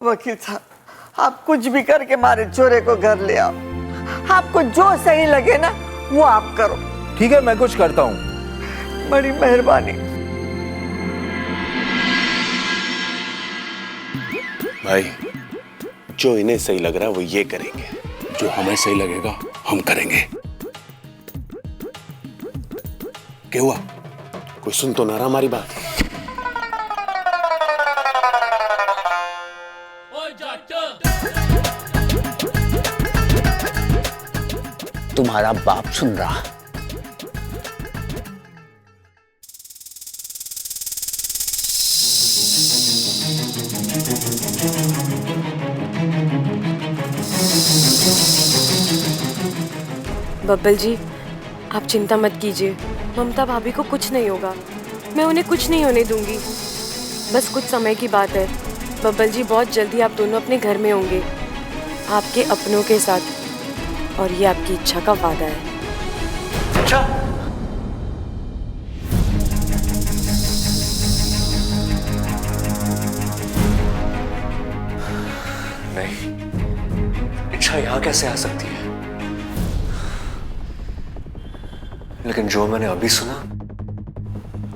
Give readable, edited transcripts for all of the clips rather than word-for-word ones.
वकील साहब, आप कुछ भी करके हमारे चोरे को घर ले आओ। आपको जो सही लगे ना वो आप करो। ठीक है, मैं कुछ करता हूँ। बड़ी मेहरबानी। भाई, जो इन्हें सही लग रहा है वो ये करेंगे, जो हमें सही लगेगा हम करेंगे। क्या हुआ? कोई सुन तो ना रहा हमारी बात? तुम्हारा बाप सुन रहा। बब्बल जी, आप चिंता मत कीजिए, ममता भाभी को कुछ नहीं होगा। मैं उन्हें कुछ नहीं होने दूंगी। बस कुछ समय की बात है। बब्बल जी, बहुत जल्दी आप दोनों अपने घर में होंगे, आपके अपनों के साथ, और ये आपकी इच्छा का वादा है। अच्छा, नहीं, इच्छा यहां कैसे आ सकती है? लेकिन जो मैंने अभी सुना,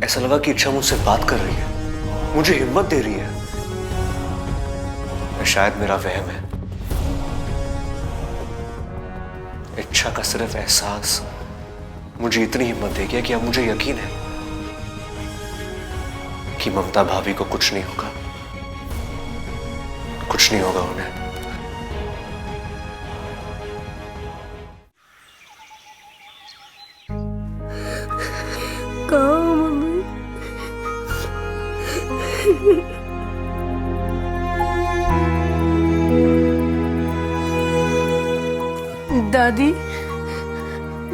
ऐसा लगा कि इच्छा मुझसे बात कर रही है, मुझे हिम्मत दे रही है। शायद मेरा वहम है। इच्छा का सिर्फ एहसास मुझे इतनी हिम्मत दे गया कि अब मुझे यकीन है कि ममता भाभी को कुछ नहीं होगा, कुछ नहीं होगा उन्हें। कहाँ मम्मी? दादी,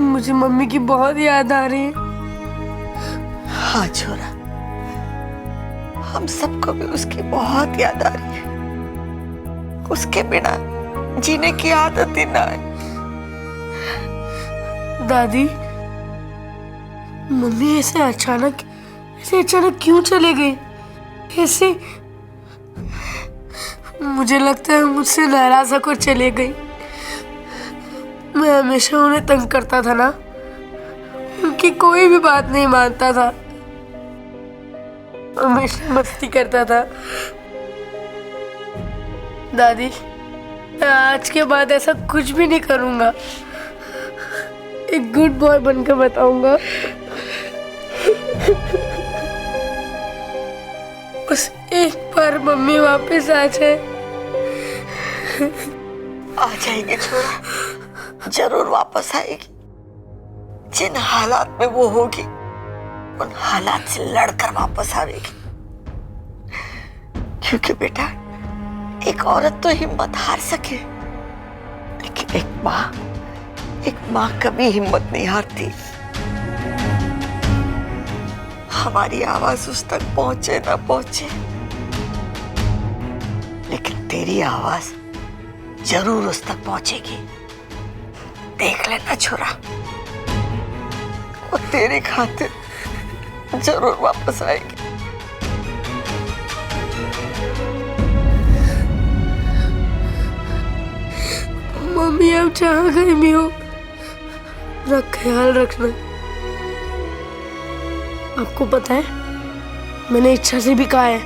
मुझे मम्मी की बहुत याद आ रही है। हाँ छोरा, हम सबको भी उसकी बहुत याद आ रही है। उसके बिना जीने की आदत ही ना है। दादी, मम्मी ऐसे अचानक क्यों चले गई? ऐसे मुझे लगता है मुझसे नाराज होकर चले गई। मैं हमेशा उन्हें तंग करता था ना, उनकी कोई भी बात नहीं मानता था, हमेशा मस्ती करता था। दादी, मैं आज के बाद ऐसा कुछ भी नहीं करूंगा। एक गुड बॉय बनकर बताऊंगा। बस एक बार मम्मी वापस आ जाए। आ जाएंगे छोरा, जरूर वापस आएगी। जिन हालात में वो होगी उन हालात से लड़कर वापस आएगी। क्योंकि बेटा, एक औरत तो हिम्मत हार सके, लेकिन एक माँ कभी हिम्मत नहीं हारती। हमारी आवाज उस तक पहुंचे ना पहुंचे, लेकिन तेरी आवाज जरूर उस तक पहुंचेगी। देख लेना छोरा, वो तेरी खातिर जरूर वापस आएगी। मम्मी, आप जहाँ कहीं भी हो, मेरा ख्याल रखना। आपको पता है, मैंने इच्छा से भी कहा है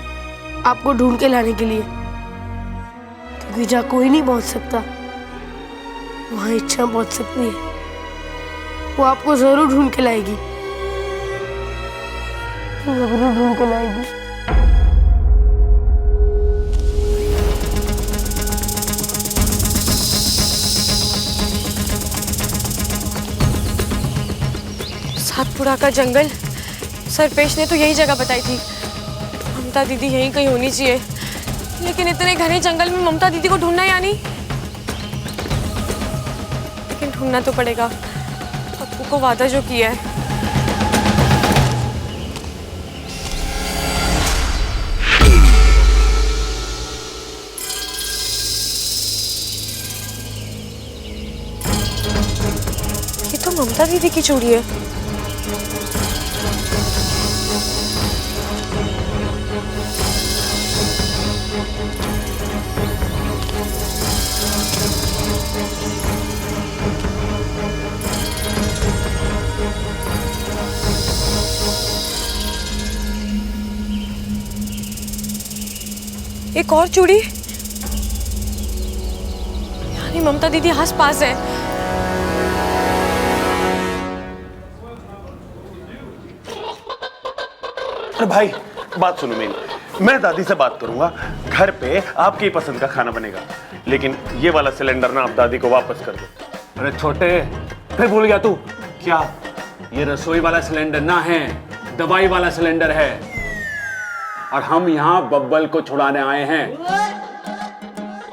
आपको ढूंढ के लाने के लिए, क्योंकि जहाँ कोई नहीं पहुंच सकता वहां इच्छा पहुंच सकती है। वो आपको जरूर ढूंढ के लाएगी, जरूर ढूंढ के लाएगी। सातपुरा का जंगल, सरपेश ने तो यही जगह बताई थी। ममता दीदी यहीं कहीं होनी चाहिए, लेकिन इतने घने जंगल में ममता दीदी को ढूंढना यानी, लेकिन ढूंढना तो पड़ेगा। पप्पू को वादा जो किया है। ये तो ममता दीदी की चूड़ी है। एक और चूड़ी, यानी ममता दीदी आस पास है। अरे भाई बात सुनो मेरी, मैं दादी से बात करूंगा, घर पे आपकी पसंद का खाना बनेगा, लेकिन ये वाला सिलेंडर ना आप दादी को वापस कर दो। अरे छोटे, फिर भूल गया तू? क्या? ये रसोई वाला सिलेंडर ना है, दवाई वाला सिलेंडर है, और हम यहाँ बब्बल को छुड़ाने आए हैं।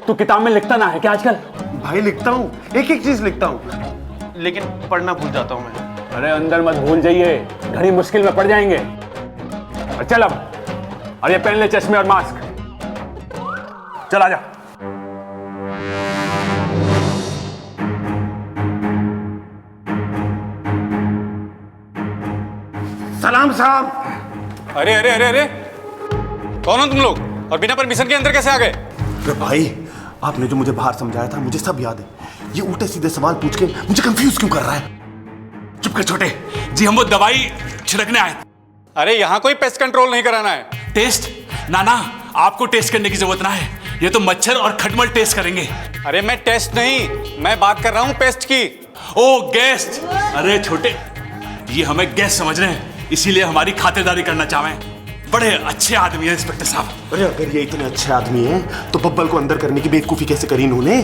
तू किताब में लिखता ना है क्या आजकल? भाई लिखता हूँ, एक एक चीज लिखता हूँ, लेकिन पढ़ना भूल जाता हूँ मैं। अरे अंदर मत भूल जाइए, घड़ी मुश्किल में पड़ जाएंगे। और चल अब, और ये पहन ले चश्मे और मास्क। चल आजा। सलाम साहब। अरे अरे अरे अरे, कौन हो तुम लोग और बिना परमिशन के अंदर कैसे आ गए? अरे भाई, आपने जो मुझे बाहर समझाया था मुझे सब याद है। ये उल्टे सीधे सवाल पूछ के मुझे कंफ्यूज क्यों कर रहा है? चुप कर छोटे जी, हम वो दवाई छिड़कने आए। अरे यहाँ कोई पेस्ट कंट्रोल नहीं कराना है। टेस्ट? ना ना, आपको टेस्ट करने की जरूरत ना है, ये तो मच्छर और खटमल टेस्ट करेंगे। अरे मैं टेस्ट नहीं, मैं बात कर रहा हूँ पेस्ट की। ओ गेस्ट, अरे छोटे, ये हमें गेस्ट समझ रहे हैं, इसीलिए हमारी खातिरदारी करना चाहें। बड़े अच्छे आदमी हैं इंस्पेक्टर साहब। अरे अगर ये इतने अच्छे आदमी हैं तो बब्बल को अंदर करने की बेवकूफी कैसे करी इन्होंने?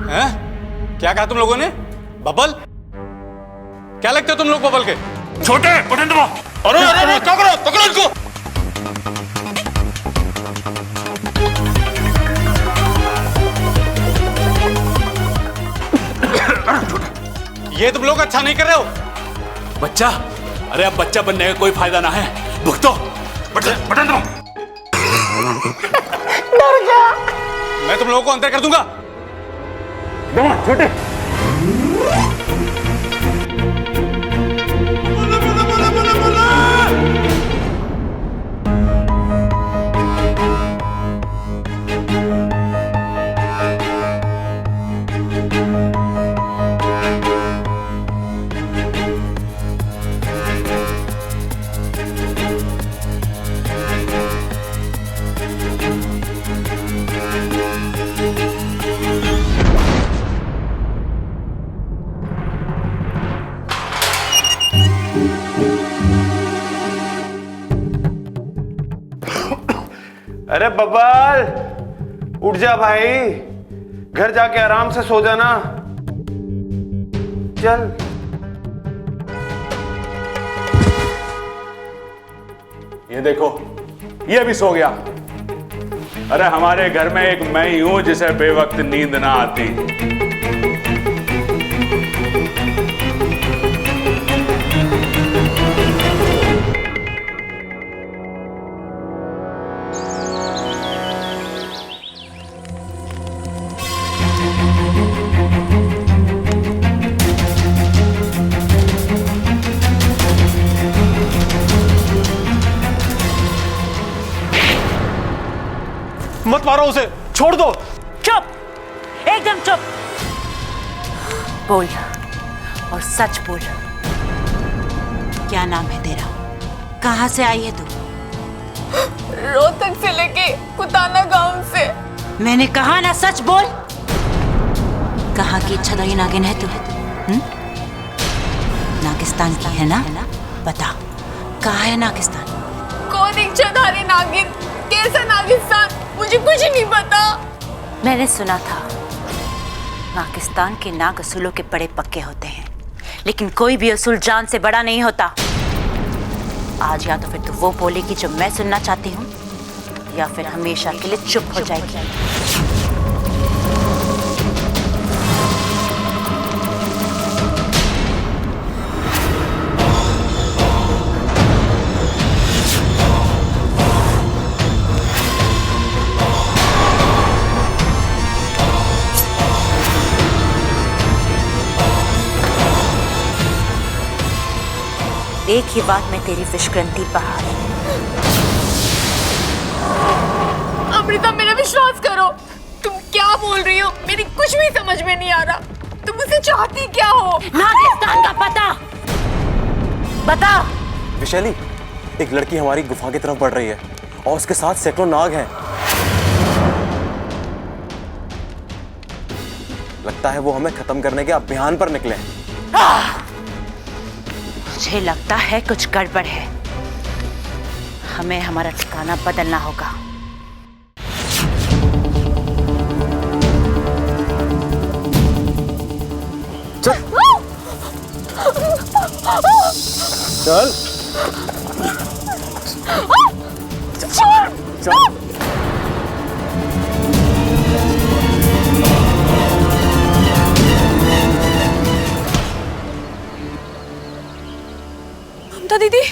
हैं? क्या कहा तुम लोगों ने? बबल? क्या लगते हो तुम लोग बबल के? छोटे, बटन दबाओ। अरे अरे क्या करो, पकड़ो इनको। ये तुम लोग अच्छा नहीं कर रहे हो। बच्चा, अरे अब बच्चा बनने का कोई फायदा ना है, भुगतो। बटन दबाओ। मैं तुम लोगों को अंदर कर दूंगा। छोटे, अरे बब्बल, उठ जा भाई, घर जाके आराम से सो जाना। चल। ये देखो, ये भी सो गया। अरे हमारे घर में एक मैं ही हूं जिसे बेवक्त नींद ना आती। मत मारो उसे, छोड़ दो। चुप, एकदम चुप। बोल और सच बोल, क्या नाम है तेरा? कहाँ से आई है तू? रोहतक से लेके कुताना गांव से। मैंने कहा ना, सच बोल। कहाँ की इच्छाधारी नागिन है तू? नागिस्तान की है ना? बता, कहाँ है नागिस्तान? कौन इच्छाधारी नागिन? कैसा नागिस्तान? मुझे कुछ नहीं पता। मैंने सुना था पाकिस्तान के नाग असूलों के बड़े पक्के होते हैं, लेकिन कोई भी असूल जान से बड़ा नहीं होता। आज या तो फिर तू वो बोलेगी जो मैं सुनना चाहती हूँ, या फिर हमेशा के लिए चुप हो जाएगी। एक ही बात में तेरी विष्कृति बहार। अमृता, मेरा विश्वास करो, तुम क्या बोल रही हो? मेरी कुछ भी समझ में नहीं आ रहा। तुम मुझसे चाहती क्या हो? नागिस्तान का पता बता। विशाली, एक लड़की हमारी गुफा की तरफ बढ़ रही है और उसके साथ सैकड़ों नाग हैं। लगता है वो हमें खत्म करने के अभियान पर निकले हैं। मुझे लगता है कुछ गड़बड़ है। हमें हमारा ठिकाना बदलना होगा। चल चल। ममता दीदी,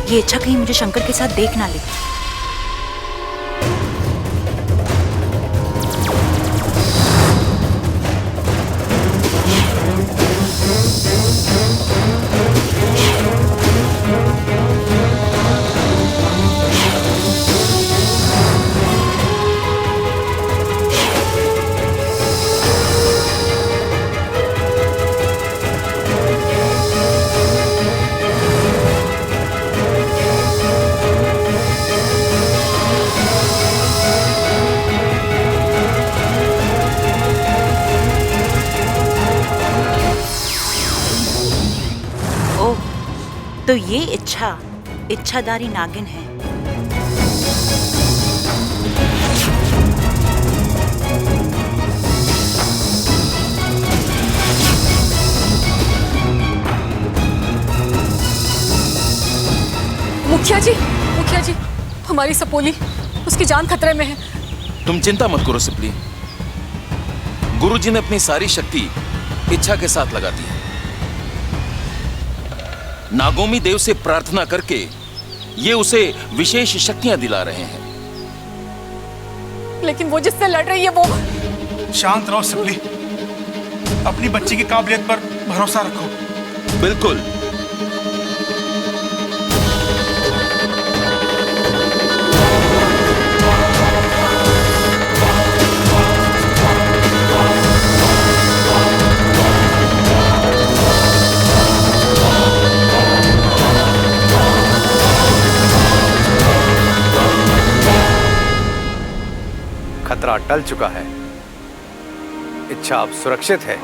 ये इच्छा कहीं मुझे शंकर के साथ देख ना ले। तो ये इच्छाधारी नागिन है। मुखिया जी, हमारी सपोली, उसकी जान खतरे में है। तुम चिंता मत करो सिपली। गुरुजी ने अपनी सारी शक्ति इच्छा के साथ लगा दी है। नागोमी देव से प्रार्थना करके ये उसे विशेष शक्तियां दिला रहे हैं। लेकिन वो जिससे लड़ रही है वो... शांत रहो सिपली, अपनी बच्ची की काबिलियत पर भरोसा रखो। बिल्कुल। खतरा टल चुका है। इच्छा अब सुरक्षित है।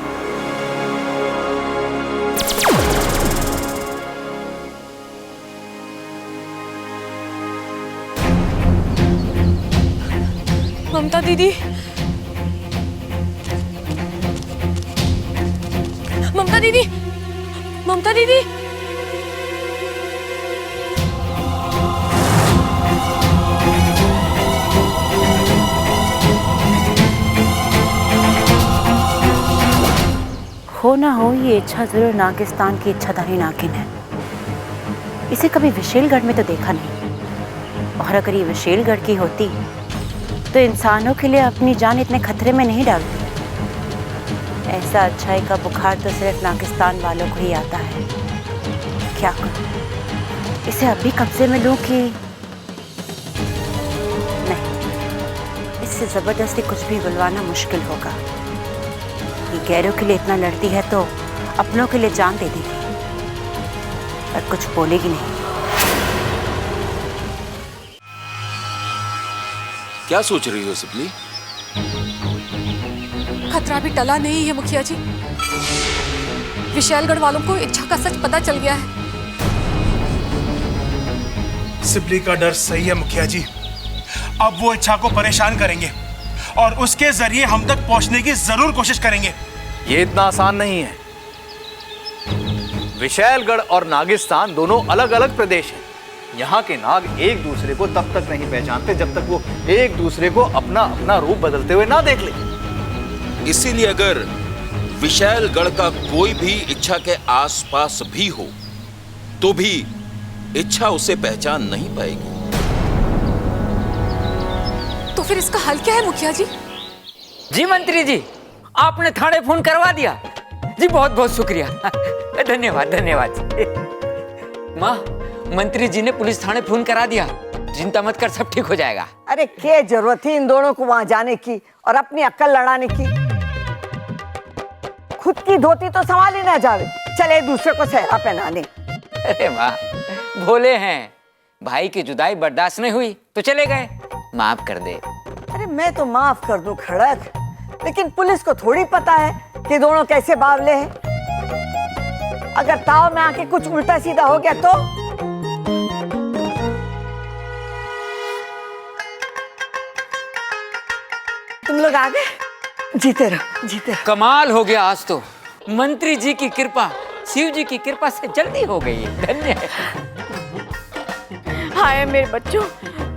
ममता दीदी, ममता दीदी, ममता दीदी, हो ना हो ये इच्छा जरूर नागिस्तान की इच्छाधारी नागिन है। इसे कभी विशेलगढ़ में तो देखा नहीं, और अगर ये विशेलगढ़ की होती तो इंसानों के लिए अपनी जान इतने खतरे में नहीं डालती। ऐसा अच्छाई का बुखार तो सिर्फ नागिस्तान वालों को ही आता है। क्या करूं, इसे अभी कब्जे में लूं कि नहीं? इससे जबरदस्ती कुछ भी बुलवाना मुश्किल होगा। ये गैरों के लिए इतना लड़ती है तो अपनों के लिए जान दे देगी, पर कुछ बोलेगी नहीं। क्या सोच रही हो सिपली? खतरा भी टला नहीं है मुखिया जी। विशालगढ़ वालों को इच्छा का सच पता चल गया है। सिपली का डर सही है मुखिया जी। अब वो इच्छा को परेशान करेंगे और उसके जरिए हम तक पहुंचने की जरूर कोशिश करेंगे। ये इतना आसान नहीं है। विशालगढ़ और नागिस्तान दोनों अलग अलग प्रदेश हैं। यहाँ के नाग एक दूसरे को तब तक नहीं पहचानते जब तक वो एक दूसरे को अपना अपना रूप बदलते हुए ना देख ले। इसीलिए अगर विशालगढ़ का कोई भी इच्छा के आसपास भी हो तो भी इच्छा उसे पहचान नहीं पाएगी। तो फिर इसका हल क्या है मुखिया जी? जी मंत्री जी, आपने थाने फोन करवा दिया जी। बहुत बहुत शुक्रिया, धन्यवाद धन्यवाद। माँ, मंत्री जी ने पुलिस थाने फोन करा दिया, चिंता मत कर, सब ठीक हो जाएगा। अरे क्या जरूरत थी इन दोनों को वहां जाने की और अपनी अक्ल लड़ाने की। खुद की धोती तो संभाल ही ना जावे, चले दूसरे को सहरा पहनाने। अरे वाह, भोले हैं। भाई की जुदाई बर्दाश्त नहीं हुई तो चले गए, माफ कर दे। अरे मैं तो माफ कर दूं खड़क, लेकिन पुलिस को थोड़ी पता है कि दोनों कैसे बावले हैं। अगर ताव में आके कुछ उल्टा सीधा हो गया तो तुम लोग आ गए, जीते रहो जीते रहो। कमाल हो गया आज तो, मंत्री जी की कृपा शिव जी की कृपा से जल्दी हो गई है, धन्य है। हाय मेरे बच्चों,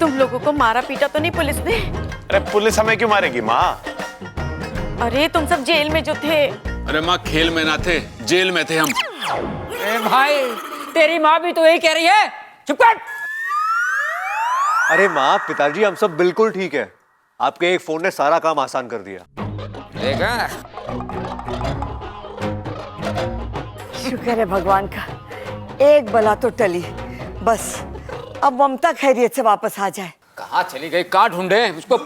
तुम लोगों को मारा पीटा तो नहीं पुलिस ने? अरे पुलिस हमें क्यों मारेगी माँ? अरे तुम सब जेल में जो थे। अरे माँ, खेल में ना थे, जेल में थे हम। ए भाई, तेरी माँ भी तो यही कह रही है, चुप कर। अरे माँ, पिताजी हम सब बिल्कुल ठीक है। आपके एक फोन ने सारा काम आसान कर दिया। देखा? शुक्र है भगवान का, एक बला तो टली। बस अब ममता खैरियत से वापस आ जाए। कहाँ चली गई, कहाँ ढूंढे उसको?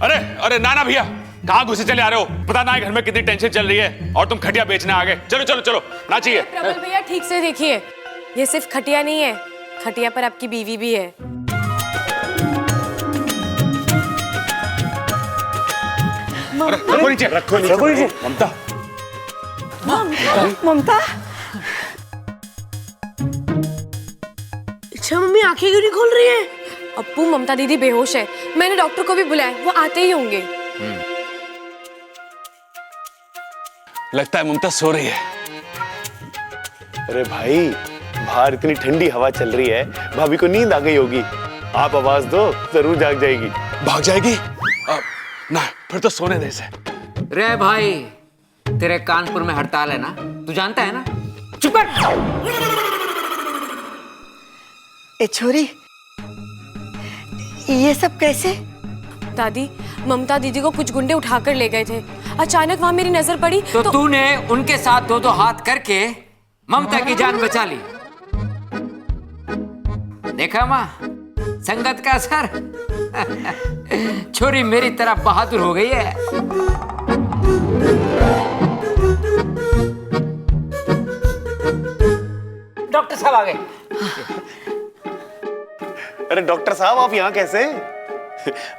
अरे अरे नाना भैया, कहाँ घुसे चले आ रहे हो? पता ना है घर में कितनी टेंशन चल रही है और तुम खटिया बेचने आ गए। चलो चलो चलो, ना चाहिए। प्रबल भैया ठीक से देखिए, ये सिर्फ खटिया नहीं है, खटिया पर आपकी बीवी भी है। रखो नीचे, रखो नीचे। ममता, ममता, अच्छा मम्मी आंखें क्यों नहीं खोल रही है? अप्पू, ममता दीदी बेहोश है, मैंने डॉक्टर को भी बुलाया, वो आते ही होंगे। लगता है ममता सो रही है। अरे भाई, बाहर इतनी ठंडी हवा चल रही है, भाभी को नींद आ गई होगी। आप आवाज दो, जरूर जाग जाएगी। भाग जाएगी? ना, फिर तो सोने दे इसे। रे भाई, तेरे कानपुर में हड़ताल है ना, तू जानता है ना? चुप कर। ए छोरी, ये सब कैसे? दादी, ममता दीदी को कुछ गुंडे उठाकर ले गए थे, अचानक वहां मेरी नजर पड़ी तो तूने उनके साथ दो दो हाथ करके ममता की जान बचा ली। देखा माँ, संगत का असर। छोरी मेरी तरह बहादुर हो गई है। डॉक्टर साहब आ गए। अरे डॉक्टर साहब, आप यहाँ कैसे?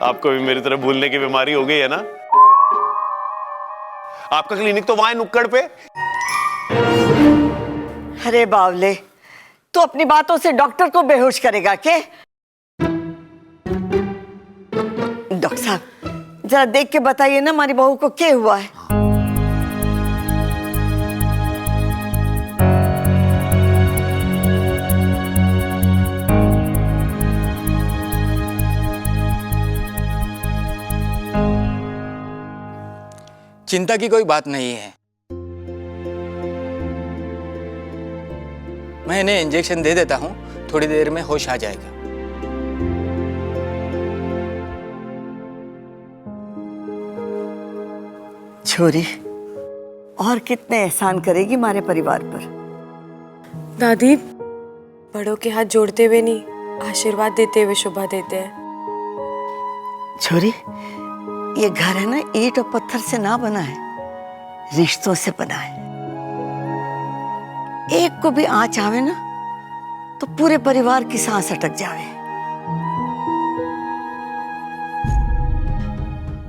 आपको भी मेरी तरह भूलने की बीमारी हो गई है ना? आपका क्लिनिक तो वहां है, नुक्कड़ पे। अरे बावले, तू अपनी बातों से डॉक्टर को बेहोश करेगा क्या? डॉक्टर साहब, जरा देख के बताइए ना, हमारी बहू को क्या हुआ है? चिंता की कोई बात नहीं है। मैं इन्हें इंजेक्शन दे देता हूं, थोड़ी देर में होश आ जाएगा। छोरी, और कितने एहसान करेगी हमारे परिवार पर? दादी, बड़ों के हाथ जोड़ते हुए नहीं, आशीर्वाद देते हुए शोभा देते हैं। छोरी, ये घर है ना, ईंट और पत्थर से ना बना है, रिश्तों से बना है। एक को भी आंच आवे ना तो पूरे परिवार की सांस अटक जावे।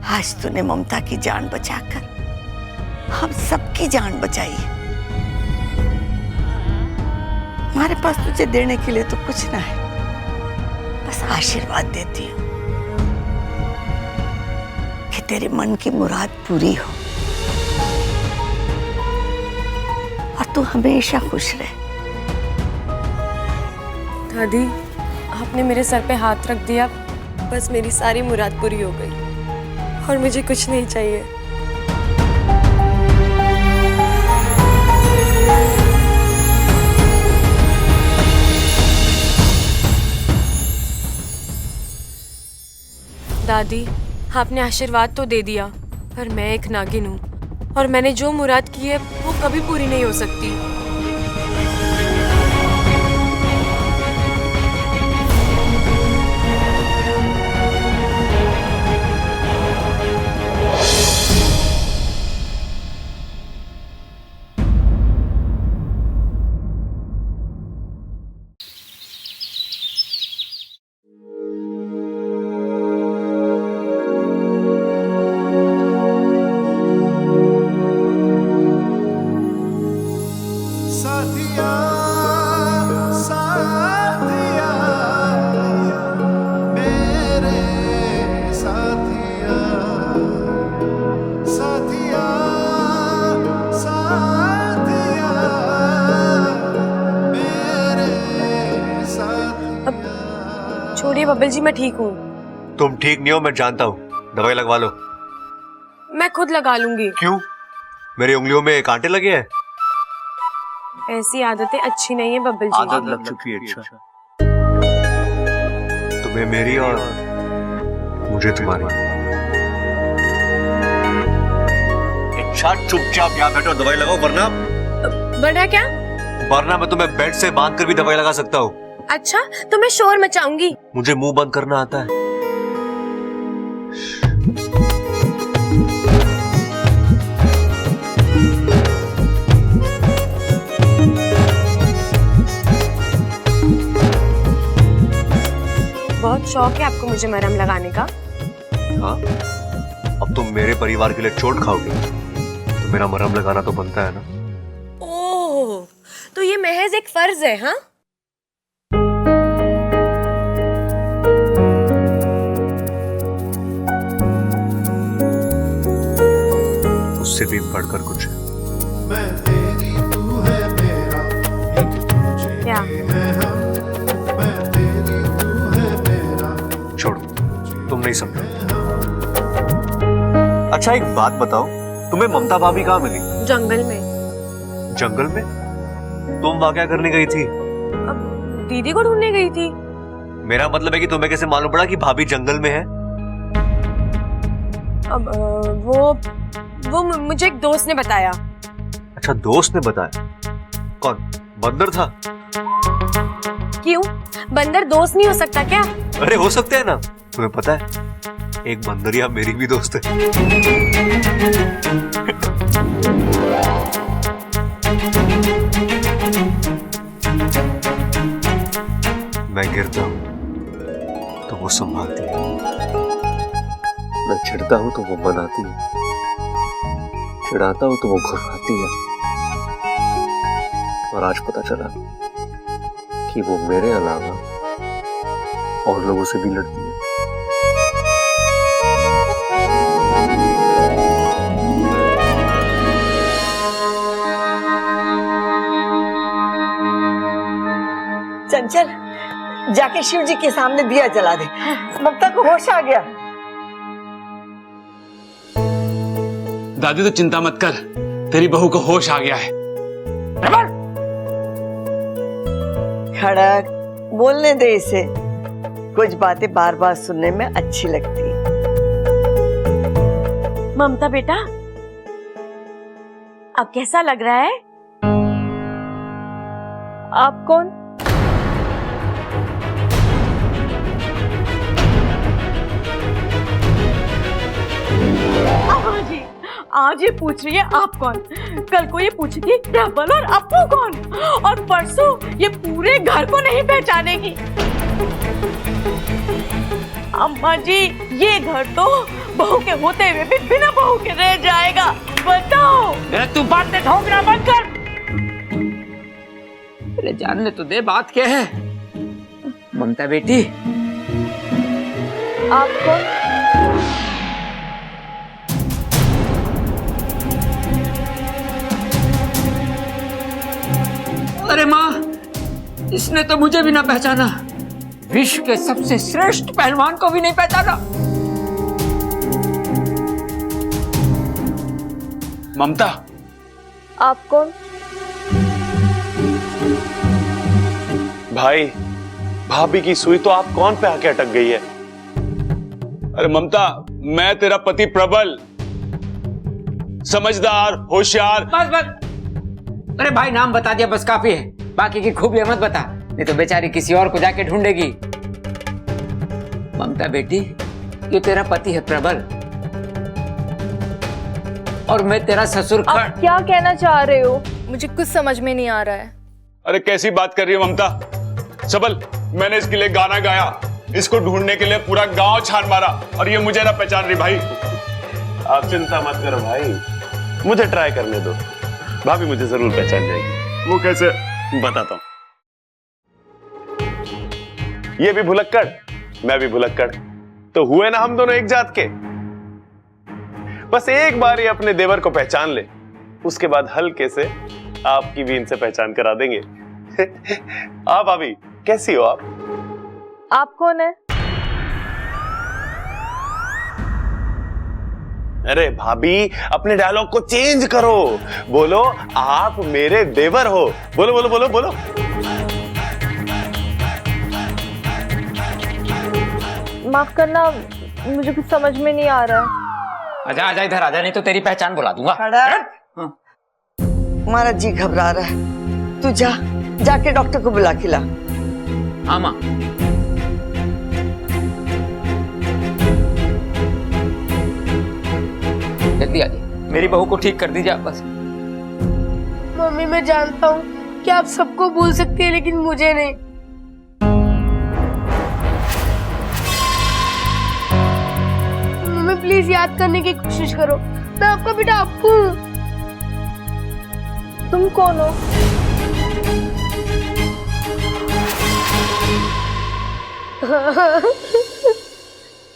आज तूने ममता की जान बचाकर हम सबकी जान बचाई है। हमारे पास तुझे देने के लिए तो कुछ ना है, बस आशीर्वाद देती हूँ कि तेरे मन की मुराद पूरी हो और तू हमेशा खुश रहे। दादी, आपने मेरे सर पे हाथ रख दिया, बस मेरी सारी मुराद पूरी हो गई और मुझे कुछ नहीं चाहिए। दादी, आपने आशीर्वाद तो दे दिया, पर मैं एक नागिन हूँ और मैंने जो मुराद की है वो कभी पूरी नहीं हो सकती। बब्बल जी मैं ठीक हूँ। तुम ठीक नहीं हो, मैं जानता हूँ। दवाई लगवा लो। मैं खुद लगा लूंगी। क्यों? मेरी उंगलियों में कांटे लगे हैं? ऐसी आदतें अच्छी नहीं है बब्बल जी। आदत लग चुकी है। अच्छा, तुम्हें मेरी और मुझे तुम्हारी। इच्छा चुपचाप यहाँ बैठो, दवाई लगाओ, वरना क्या? वरना मैं तुम्हें बेड से बांध कर भी दवाई लगा सकता हूँ। अच्छा तो मैं शोर मचाऊंगी। मुझे मुंह बंद करना आता है। बहुत शौक है आपको मुझे मरहम लगाने का। हाँ, अब तुम मेरे परिवार के लिए चोट खाओगी तो मेरा मरहम लगाना तो बनता है ना। ओह, तो ये महज एक फर्ज है? हाँ, उससे भी बढ़कर कुछ है। क्या? छोड़ो, तुम नहीं समझो। अच्छा एक बात बताओ, तुम्हें ममता भाभी कहाँ मिली? जंगल में। जंगल में? तुम वहां क्या करने गई थी? अब दीदी को ढूंढने गई थी। मेरा मतलब है कि तुम्हें कैसे मालूम पड़ा कि भाभी जंगल में है? अब वो मुझे एक दोस्त ने बताया। अच्छा, दोस्त ने बताया? कौन? बंदर था? क्यों, बंदर दोस्त नहीं हो सकता क्या? अरे हो सकते हैं ना। तुम्हें पता है एक बंदरिया मेरी भी दोस्त है। मैं गिरता हूं तो वो संभालती है, मैं चिढ़ता हूं तो वो मनाती है, चिढ़ाता हूं तो वो घुराती है। और आज पता चला कि वो मेरे अलावा और लोगों से भी लड़ती है। चंचल, जाके शिव जी के सामने दिया जला दे। ममता को होश आ गया। दादी तो चिंता मत कर, तेरी बहू को होश आ गया है। खड़क, बोलने दे इसे। कुछ बातें बार बार सुनने में अच्छी लगती है। ममता बेटा, अब कैसा लग रहा है? आप कौन? आज ये पूछ रही है आप कौन, कल को ये पूछी थी प्रबल और अपू कौन, और परसों ये पूरे घर को नहीं पहचानेगी। अम्मा जी, ये घर तो बहू के होते हुए भी बिना बहू के रह जाएगा। बताओ। तू बातें ठोकना बंद कर। अरे जानने तो दे बात क्या है। ममता बेटी, आप कौन? अरे माँ, इसने तो मुझे भी ना पहचाना, विश्व के सबसे श्रेष्ठ पहलवान को भी नहीं पहचाना। ममता, आप कौन? भाई, भाभी की सुई तो आप कौन पे आके अटक गई है? अरे ममता, मैं तेरा पति प्रबल, समझदार, होशियार। बस बस, अरे भाई नाम बता दिया बस काफी है, बाकी की खूबियां मत बता, नहीं तो बेचारी किसी और को जाके ढूंढेगी। ममता बेटी, ये तेरा पति है प्रबल, और मैं तेरा ससुर। आप क्या कहना चाह रहे हो? मुझे कुछ समझ में नहीं आ रहा है। अरे कैसी बात कर रही है ममता? सबल, मैंने इसके लिए गाना गाया, इसको ढूंढने के लिए पूरा गांव छान मारा, और ये मुझे ना पहचान रही। भाई आप चिंता मत करो भाई, मुझे ट्राई करने दो, भाभी मुझे जरूर पहचान जाएगी। वो कैसे, बताता हूं। ये भी भुलक्कड़, मैं भी भुलक्कड़, तो हुए ना हम दोनों एक जात के। बस एक बार ये अपने देवर को पहचान ले, उसके बाद हल्के से आपकी भी इनसे पहचान करा देंगे। आप भाभी कैसी हो आप? आप कौन है? अरे भाभी, अपने डायलॉग को चेंज करो, बोलो आप मेरे देवर हो। बोलो बोलो बोलो बोलो। माफ करना, मुझे कुछ समझ में नहीं आ रहा है। आजा आजा इधर आजा, नहीं तो तेरी पहचान बुला दूंगा। हमारा जी घबरा रहा है, तू जाके डॉक्टर को बुला के ला। हाँ माँ। जल्दी आइए, मेरी बहू को ठीक कर दीजिए आप बस। मम्मी, मैं जानता हूँ कि आप सबको भूल सकती है, लेकिन मुझे नहीं। मम्मी प्लीज याद करने की कोशिश करो, मैं आपका बेटा आपको हूँ। तुम कौन हो?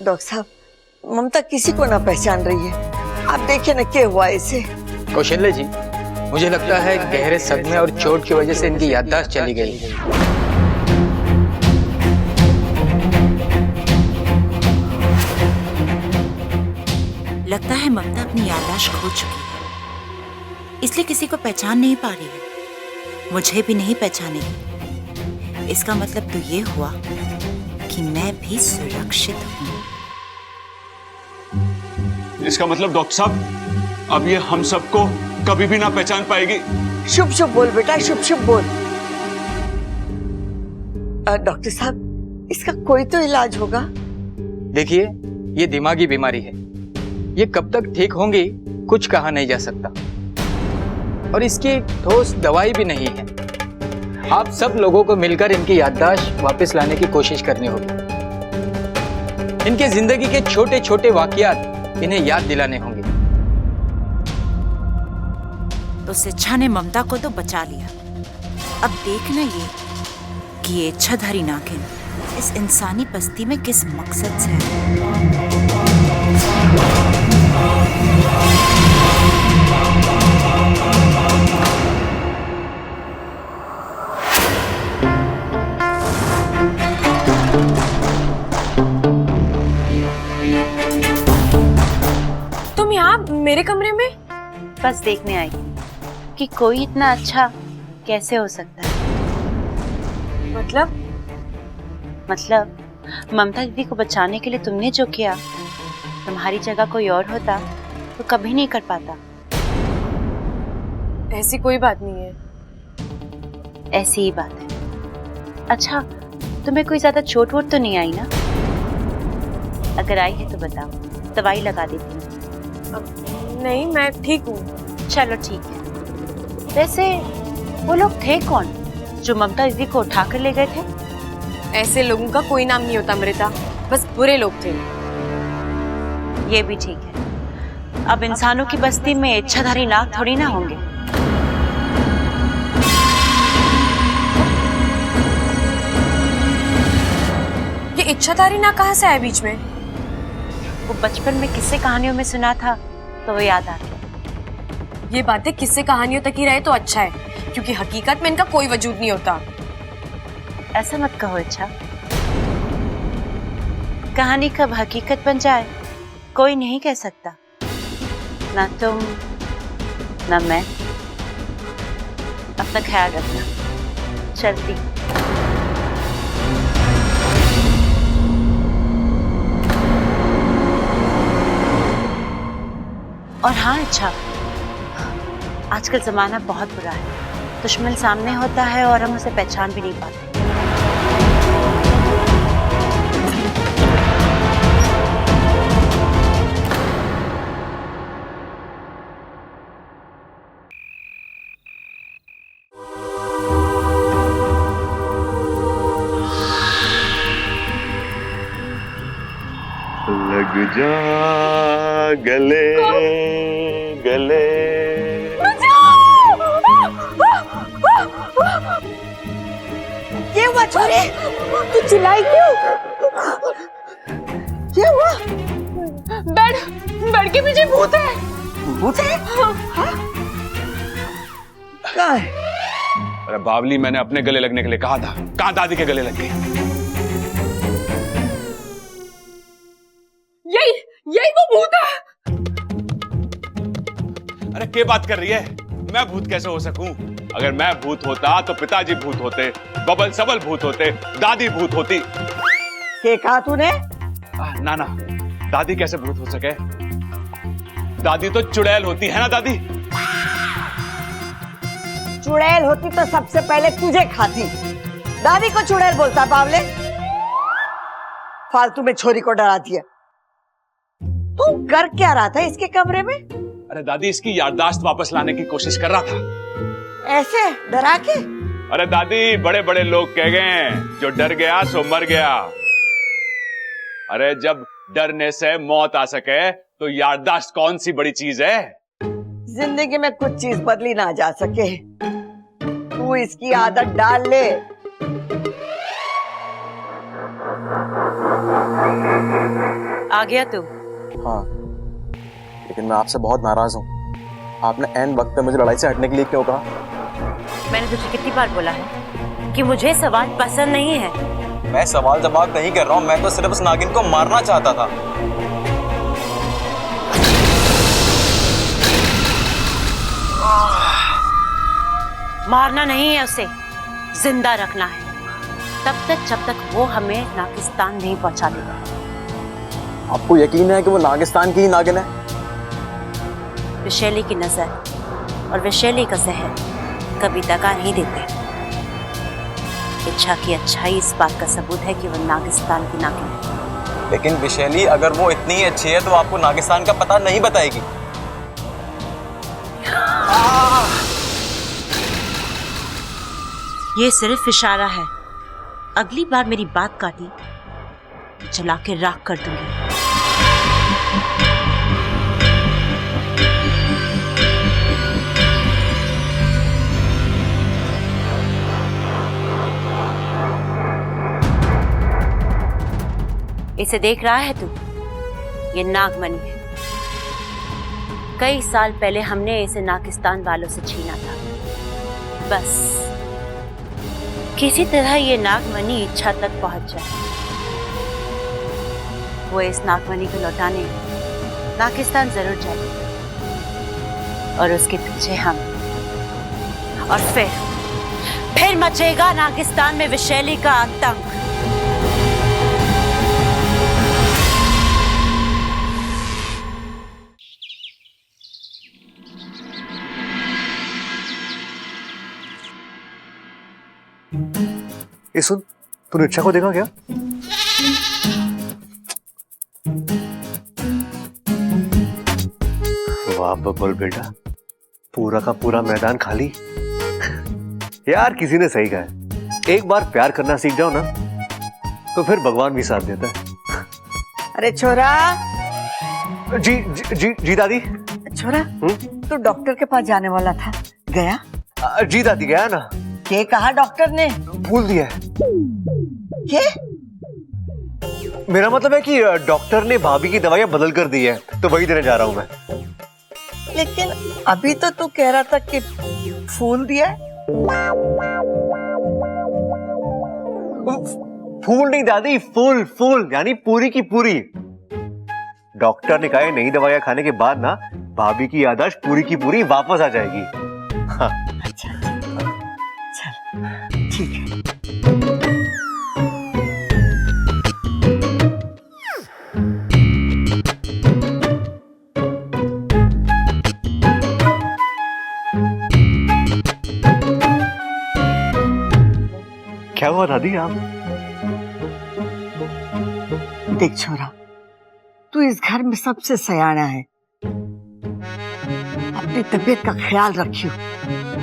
डॉक्टर साहब, ममता किसी को ना पहचान रही है। आप देखिए ना क्या हुआ इसे। कौशल्य जी, मुझे लगता है गहरे सदमे और चोट की वजह से इनकी याददाश्त चली गई। लगता है ममता अपनी याददाश्त खो चुकी है, इसलिए किसी को पहचान नहीं पा रही है। मुझे भी नहीं पहचानेगी। इसका मतलब तो ये हुआ कि मैं भी सुरक्षित हूँ। इसका मतलब डॉक्टर साहब, अब ये हम सबको कभी भी ना पहचान पाएगी। शुभ शुभ बोल बेटा, शुभ शुभ बोल। डॉक्टर साहब, इसका कोई तो इलाज होगा। देखिए, ये दिमागी बीमारी है, ये कब तक ठीक होंगी कुछ कहा नहीं जा सकता, और इसकी ठोस दवाई भी नहीं है। आप सब लोगों को मिलकर इनकी याददाश्त वापस लाने की कोशिश करनी होगी। इनके जिंदगी के छोटे छोटे वाकयात इन्हें याद दिलाने होंगे। तो इच्छा ने ममता को तो बचा लिया, अब देखना ये कि ये इच्छाधारी नागिन इस इंसानी बस्ती में किस मकसद से है। तुम यहाँ मेरे कमरे में? बस देखने आई कि कोई इतना अच्छा कैसे हो सकता है। मतलब ममता दीदी को बचाने के लिए तुमने जो किया, तुम्हारी जगह कोई और होता तो कभी नहीं कर पाता। ऐसी कोई बात नहीं है। ऐसी ही बात है। अच्छा, तुम्हें कोई ज्यादा चोट वोट तो नहीं आई ना? अगर आई है तो बताओ, दवाई लगा देती हूँ। नहीं, मैं ठीक हूँ। चलो ठीक है। वैसे वो लोग थे कौन जो ममता दीदी को उठा कर ले गए थे? ऐसे लोगों का कोई नाम नहीं होता अमृता, बस बुरे लोग थे। ये भी ठीक है। अब इंसानों की बस्ती में इच्छाधारी नाग थोड़ी ना होंगे। ये इच्छाधारी नाग कहाँ से आया बीच में? वो बचपन में किस्से कहानियों में सुना था तो वो याद आ गया। ये बातें किस्से कहानियों तक ही रहे तो अच्छा है, क्योंकि हकीकत में इनका कोई वजूद नहीं होता। ऐसा मत कहो इच्छा, कहानी कब हकीकत बन जाए कोई नहीं कह सकता। ना तुम ना मैं। अपना ख्याल रखना। चलती। और हाँ इच्छा, आजकल जमाना बहुत बुरा है। दुश्मन सामने होता है और हम उसे पहचान भी नहीं पाते। लग जा गले गले। क्या हुआ छोरे? तू चिल्लाई क्यों? क्या हुआ? बेड के पीछे भूत है। भूत है? कहाँ है? अरे बावली, मैंने अपने गले लगने के लिए कहा था, कहाँ दादी के गले लग गई? यही वो भूत है। अरे क्या बात कर रही है? मैं भूत कैसे हो सकूं? अगर मैं भूत होता तो पिताजी भूत होते, बबल सबल भूत होते, दादी भूत होती। क्या कहा तूने? ना ना, दादी कैसे भूत हो सके? दादी तो चुड़ैल होती है ना दादी? चुड़ैल होती तो सबसे पहले तुझे खाती। दादी को चुड़ैल बोलता बावले? फालतू में छोरी को डरा दिया। तू कर क्या रहा था इसके कमरे में? अरे दादी, इसकी याददाश्त वापस लाने की कोशिश कर रहा था। ऐसे डरा के? अरे दादी, बड़े बड़े लोग कह गए जो डर गया सो मर गया। अरे जब डरने से मौत आ सके तो याददाश्त कौन सी बड़ी चीज है? जिंदगी में कुछ चीज बदली ना जा सके। तू इसकी आदत डाल ले। आ गया तू? हाँ, लेकिन मैं आपसे बहुत नाराज हूँ। आपने एन वक्त पे मुझे लड़ाई से हटने के लिए क्यों कहा? मैंने तुझे कितनी बार बोला है कि मुझे सवाल पसंद नहीं है। मैं सवाल जवाब नहीं कर रहा हूँ, मैं तो सिर्फ उस नागिन को मारना चाहता था। मारना नहीं है उसे, जिंदा रखना है, तब तक जब तक वो हमें नागिस्तान नहीं पहुंचा देगा। आपको यकीन है कि वो नागिस्तान की ही नागिन है? विशैली की नजर और विशैली का जहर कभी दगा नहीं देते। इच्छा की अच्छाई इस बात का सबूत है कि वो नागिस्तान की नागिन है। लेकिन विशैली अगर वो इतनी ही अच्छी है तो आपको नागिस्तान का पता नहीं बताएगी। ये सिर्फ इशारा है। अगली बार मेरी बात काटी तो जला के राख कर दूंगी। इसे देख रहा है तू? ये नागमणि है। कई साल पहले हमने इसे नागिस्तान वालों से छीना था। बस किसी तरह ये नागमणि इच्छा तक पहुंच जाए। वो इस नागमणि को लौटाने नागिस्तान जरूर जाएगी और उसके पीछे हम। और फिर मचेगा नागिस्तान में विशैली का आतंक। ये सुन, तूने इच्छा को देखा क्या? वाह बब्बल बेटा, पूरा का पूरा मैदान खाली। यार किसी ने सही कहा है, एक बार प्यार करना सीख जाओ ना तो फिर भगवान भी साथ देता है। अरे छोरा। जी जी जी, जी दादी। छोरा, तू डॉक्टर के पास जाने वाला था, गया? जी दादी गया ना। क्या कहा डॉक्टर ने? भूल दिया है। क्या? मेरा मतलब है कि डॉक्टर ने भाभी की दवाइयां बदल कर दी है, तो वही देने जा रहा हूं मैं। लेकिन अभी तो तू कह रहा था कि फूल दिया है। फूल नहीं दादी, फूल फूल यानी पूरी की पूरी। डॉक्टर ने कहा है नई दवाइयां खाने के बाद ना भाभी की याददाश्त पूरी की पूरी वापस आ जाएगी। हाँ। अच्छा, चल ठीक है। क्या हुआ दादी? आप देख छोरा, तू इस घर में सबसे सयाना है। अपनी तबीयत का ख्याल रखियो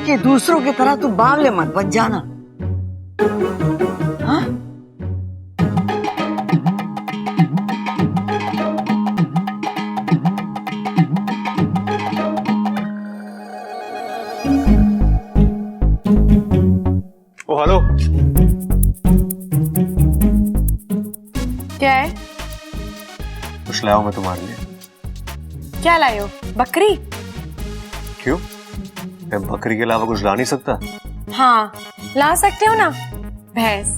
कि दूसरों की तरह तू बावले मत बन जाना। हाँ? ओ हेलो। क्या है? कुछ लाया हूं मैं तुम्हारे लिए। क्या लाए हो? बकरी? क्यों? मैं बकरी के अलावा कुछ ला नहीं सकता? हाँ, ला सकते हो ना, भैंस।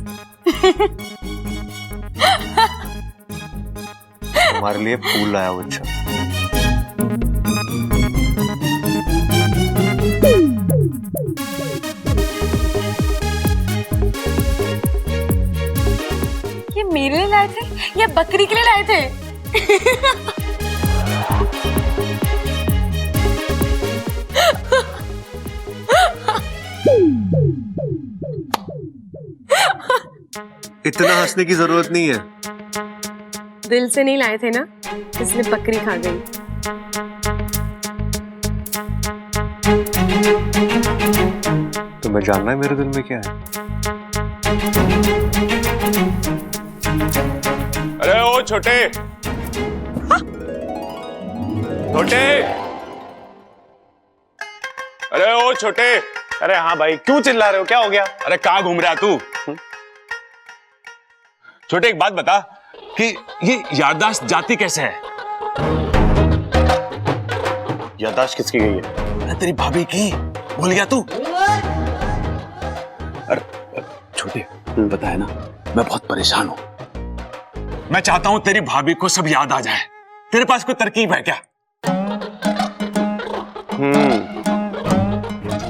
तुम्हारे लिए फूल लाया हूं। अच्छा मेरे लिए लाए थे या बकरी के लिए लाए थे? इतना हंसने की जरूरत नहीं है। दिल से नहीं लाए थे ना, इसलिए बकरी खा गई। तुम्हें जानना है मेरे दिल में क्या है? अरे ओ छोटे, छोटे, अरे ओ छोटे, अरे हाँ भाई, क्यों चिल्ला रहे हो, क्या हो गया? अरे कहाँ घूम रहा तू? छोटे एक बात बता कि ये याददाश्त जाती कैसे है? याददाश्त किसकी गई है? अरे तेरी भाभी की, भूल गया तू? अरे छोटे, पता है ना, मैं बहुत परेशान हूं। मैं चाहता हूं तेरी भाभी को सब याद आ जाए। तेरे पास कोई तरकीब है क्या?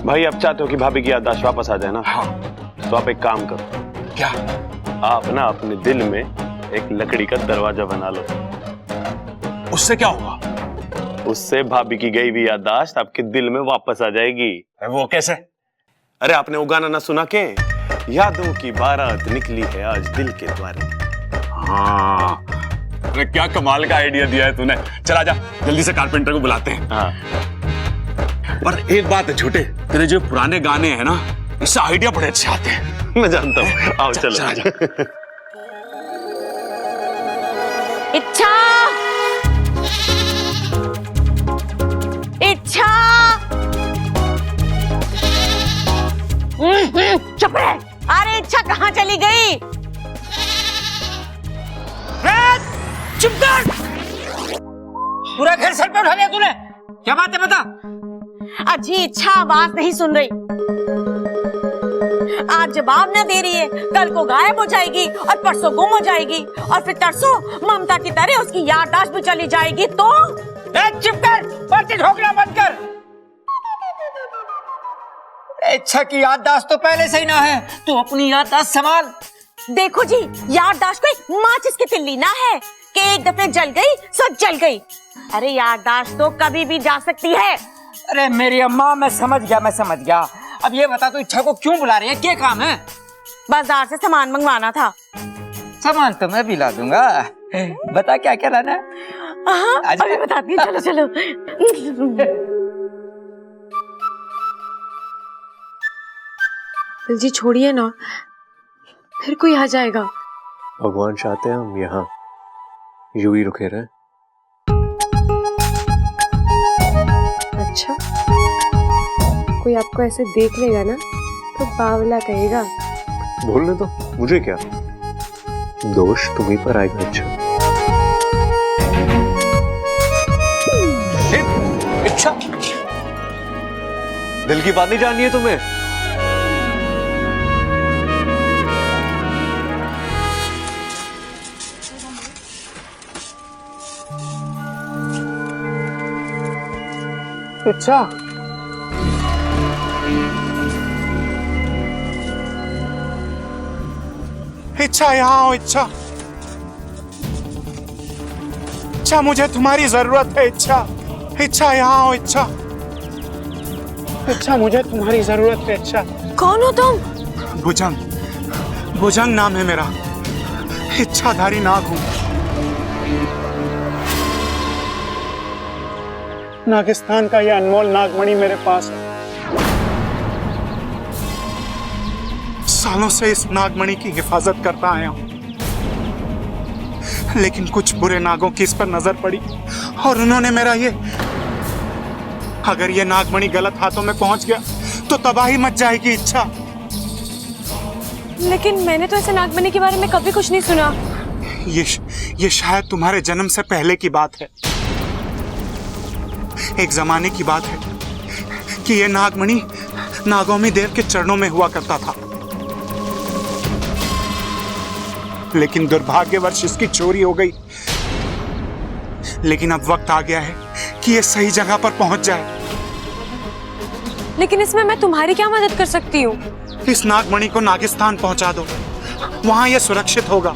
भाई आप चाहते हो कि भाभी की याददाश्त वापस आ जाए ना? हाँ। तो आप एक काम करो। क्या? आप ना अपने दिल में एक लकड़ी का दरवाजा बना लो। उससे क्या होगा? उससे भाभी की गई हुई याददाश्त आपके दिल में वापस आ जाएगी। वो कैसे? अरे आपने वो गाना ना सुना के? यादों की बारात निकली है आज दिल के द्वारे। हाँ, अरे क्या कमाल का आइडिया दिया है तूने। चल आजा, जल्दी से कारपेंटर को बुलाते हैं। हाँ। पर एक बात है छोटे, तेरे जो पुराने गाने हैं ना, इससे आइडिया बड़े अच्छे आते हैं। मैं जानता हूँ। आओ चलो। चल आजा। इच्छा, इच्छा, चुप रह। अरे इच्छा कहाँ चली गई? चुप कर! पूरा घर सर पे उठा लिया तूने। क्या बात है बता? अजी इच्छा आवाज नहीं सुन रही। आज जवाब न दे रही है, कल को गायब हो जाएगी और परसों गुम हो जाएगी और फिर तरसों ममता की तरह उसकी याददाश्त भी चली जाएगी। तो चुप कर, पर्ची ठोकना बंद कर। इच्छा की याददाश्त तो पहले से ही ना है, तू अपनी याददाश्त संभाल। देखो जी, याददाश्त कोई माचिस की तिल्ली ना है कि एक दफे जल गई सो जल गई। अरे याददाश्त तो कभी भी जा सकती है। अरे मेरी अम्मा, मैं समझ गया। अब ये बता, तू इच्छा को क्यों बुला रही है? क्या काम है? बाजार से सामान मंगवाना था। सामान तो मैं भी ला दूंगा। बता क्या क्या लाना है? अभी बताती हूँ, चलो चलो। जी छोड़िए ना, फिर कोई आ जाएगा। भगवान चाहते हैं हम यहाँ यूं ही रुके रहे। अच्छा, कोई आपको ऐसे देख लेगा ना तो बावला कहेगा। बोलने दो, मुझे क्या, दोष तुम्हीं पर आएगा। अच्छा इच्छा, दिल की बात नहीं जाननी है तुम्हें? इच्छा, इच्छा यहाँ आओ। इच्छा, इच्छा मुझे तुम्हारी जरूरत है। इच्छा, इच्छा यहाँ आओ। इच्छा, इच्छा मुझे तुम्हारी जरूरत है। इच्छा। कौन हो तुम? भुजंग, भुजंग नाम है मेरा। इच्छाधारी नाग हूं। नागिस्तान का यह अनमोल नागमणि मेरे पास है। सालों से इस नागमणि की हिफाजत करता आया हूं, लेकिन कुछ बुरे नागों की इस पर नजर पड़ी और उन्होंने मेरा ये, अगर ये नागमणि गलत हाथों में पहुंच गया तो तबाही मच जाएगी। इच्छा, लेकिन मैंने तो ऐसे नागमणि के बारे में कभी कुछ नहीं सुना। ये शायद तुम्हारे जन्म से पहले की बात है। एक जमाने की बात है कि यह नागमणि नागौमी देव के चरणों में हुआ करता था, लेकिन दुर्भाग्यवश इसकी चोरी हो गई। लेकिन अब वक्त आ गया है कि यह सही जगह पर पहुंच जाए। लेकिन इसमें मैं तुम्हारी क्या मदद कर सकती हूँ? इस नागमणि को नागिस्तान पहुंचा दो, वहां यह सुरक्षित होगा।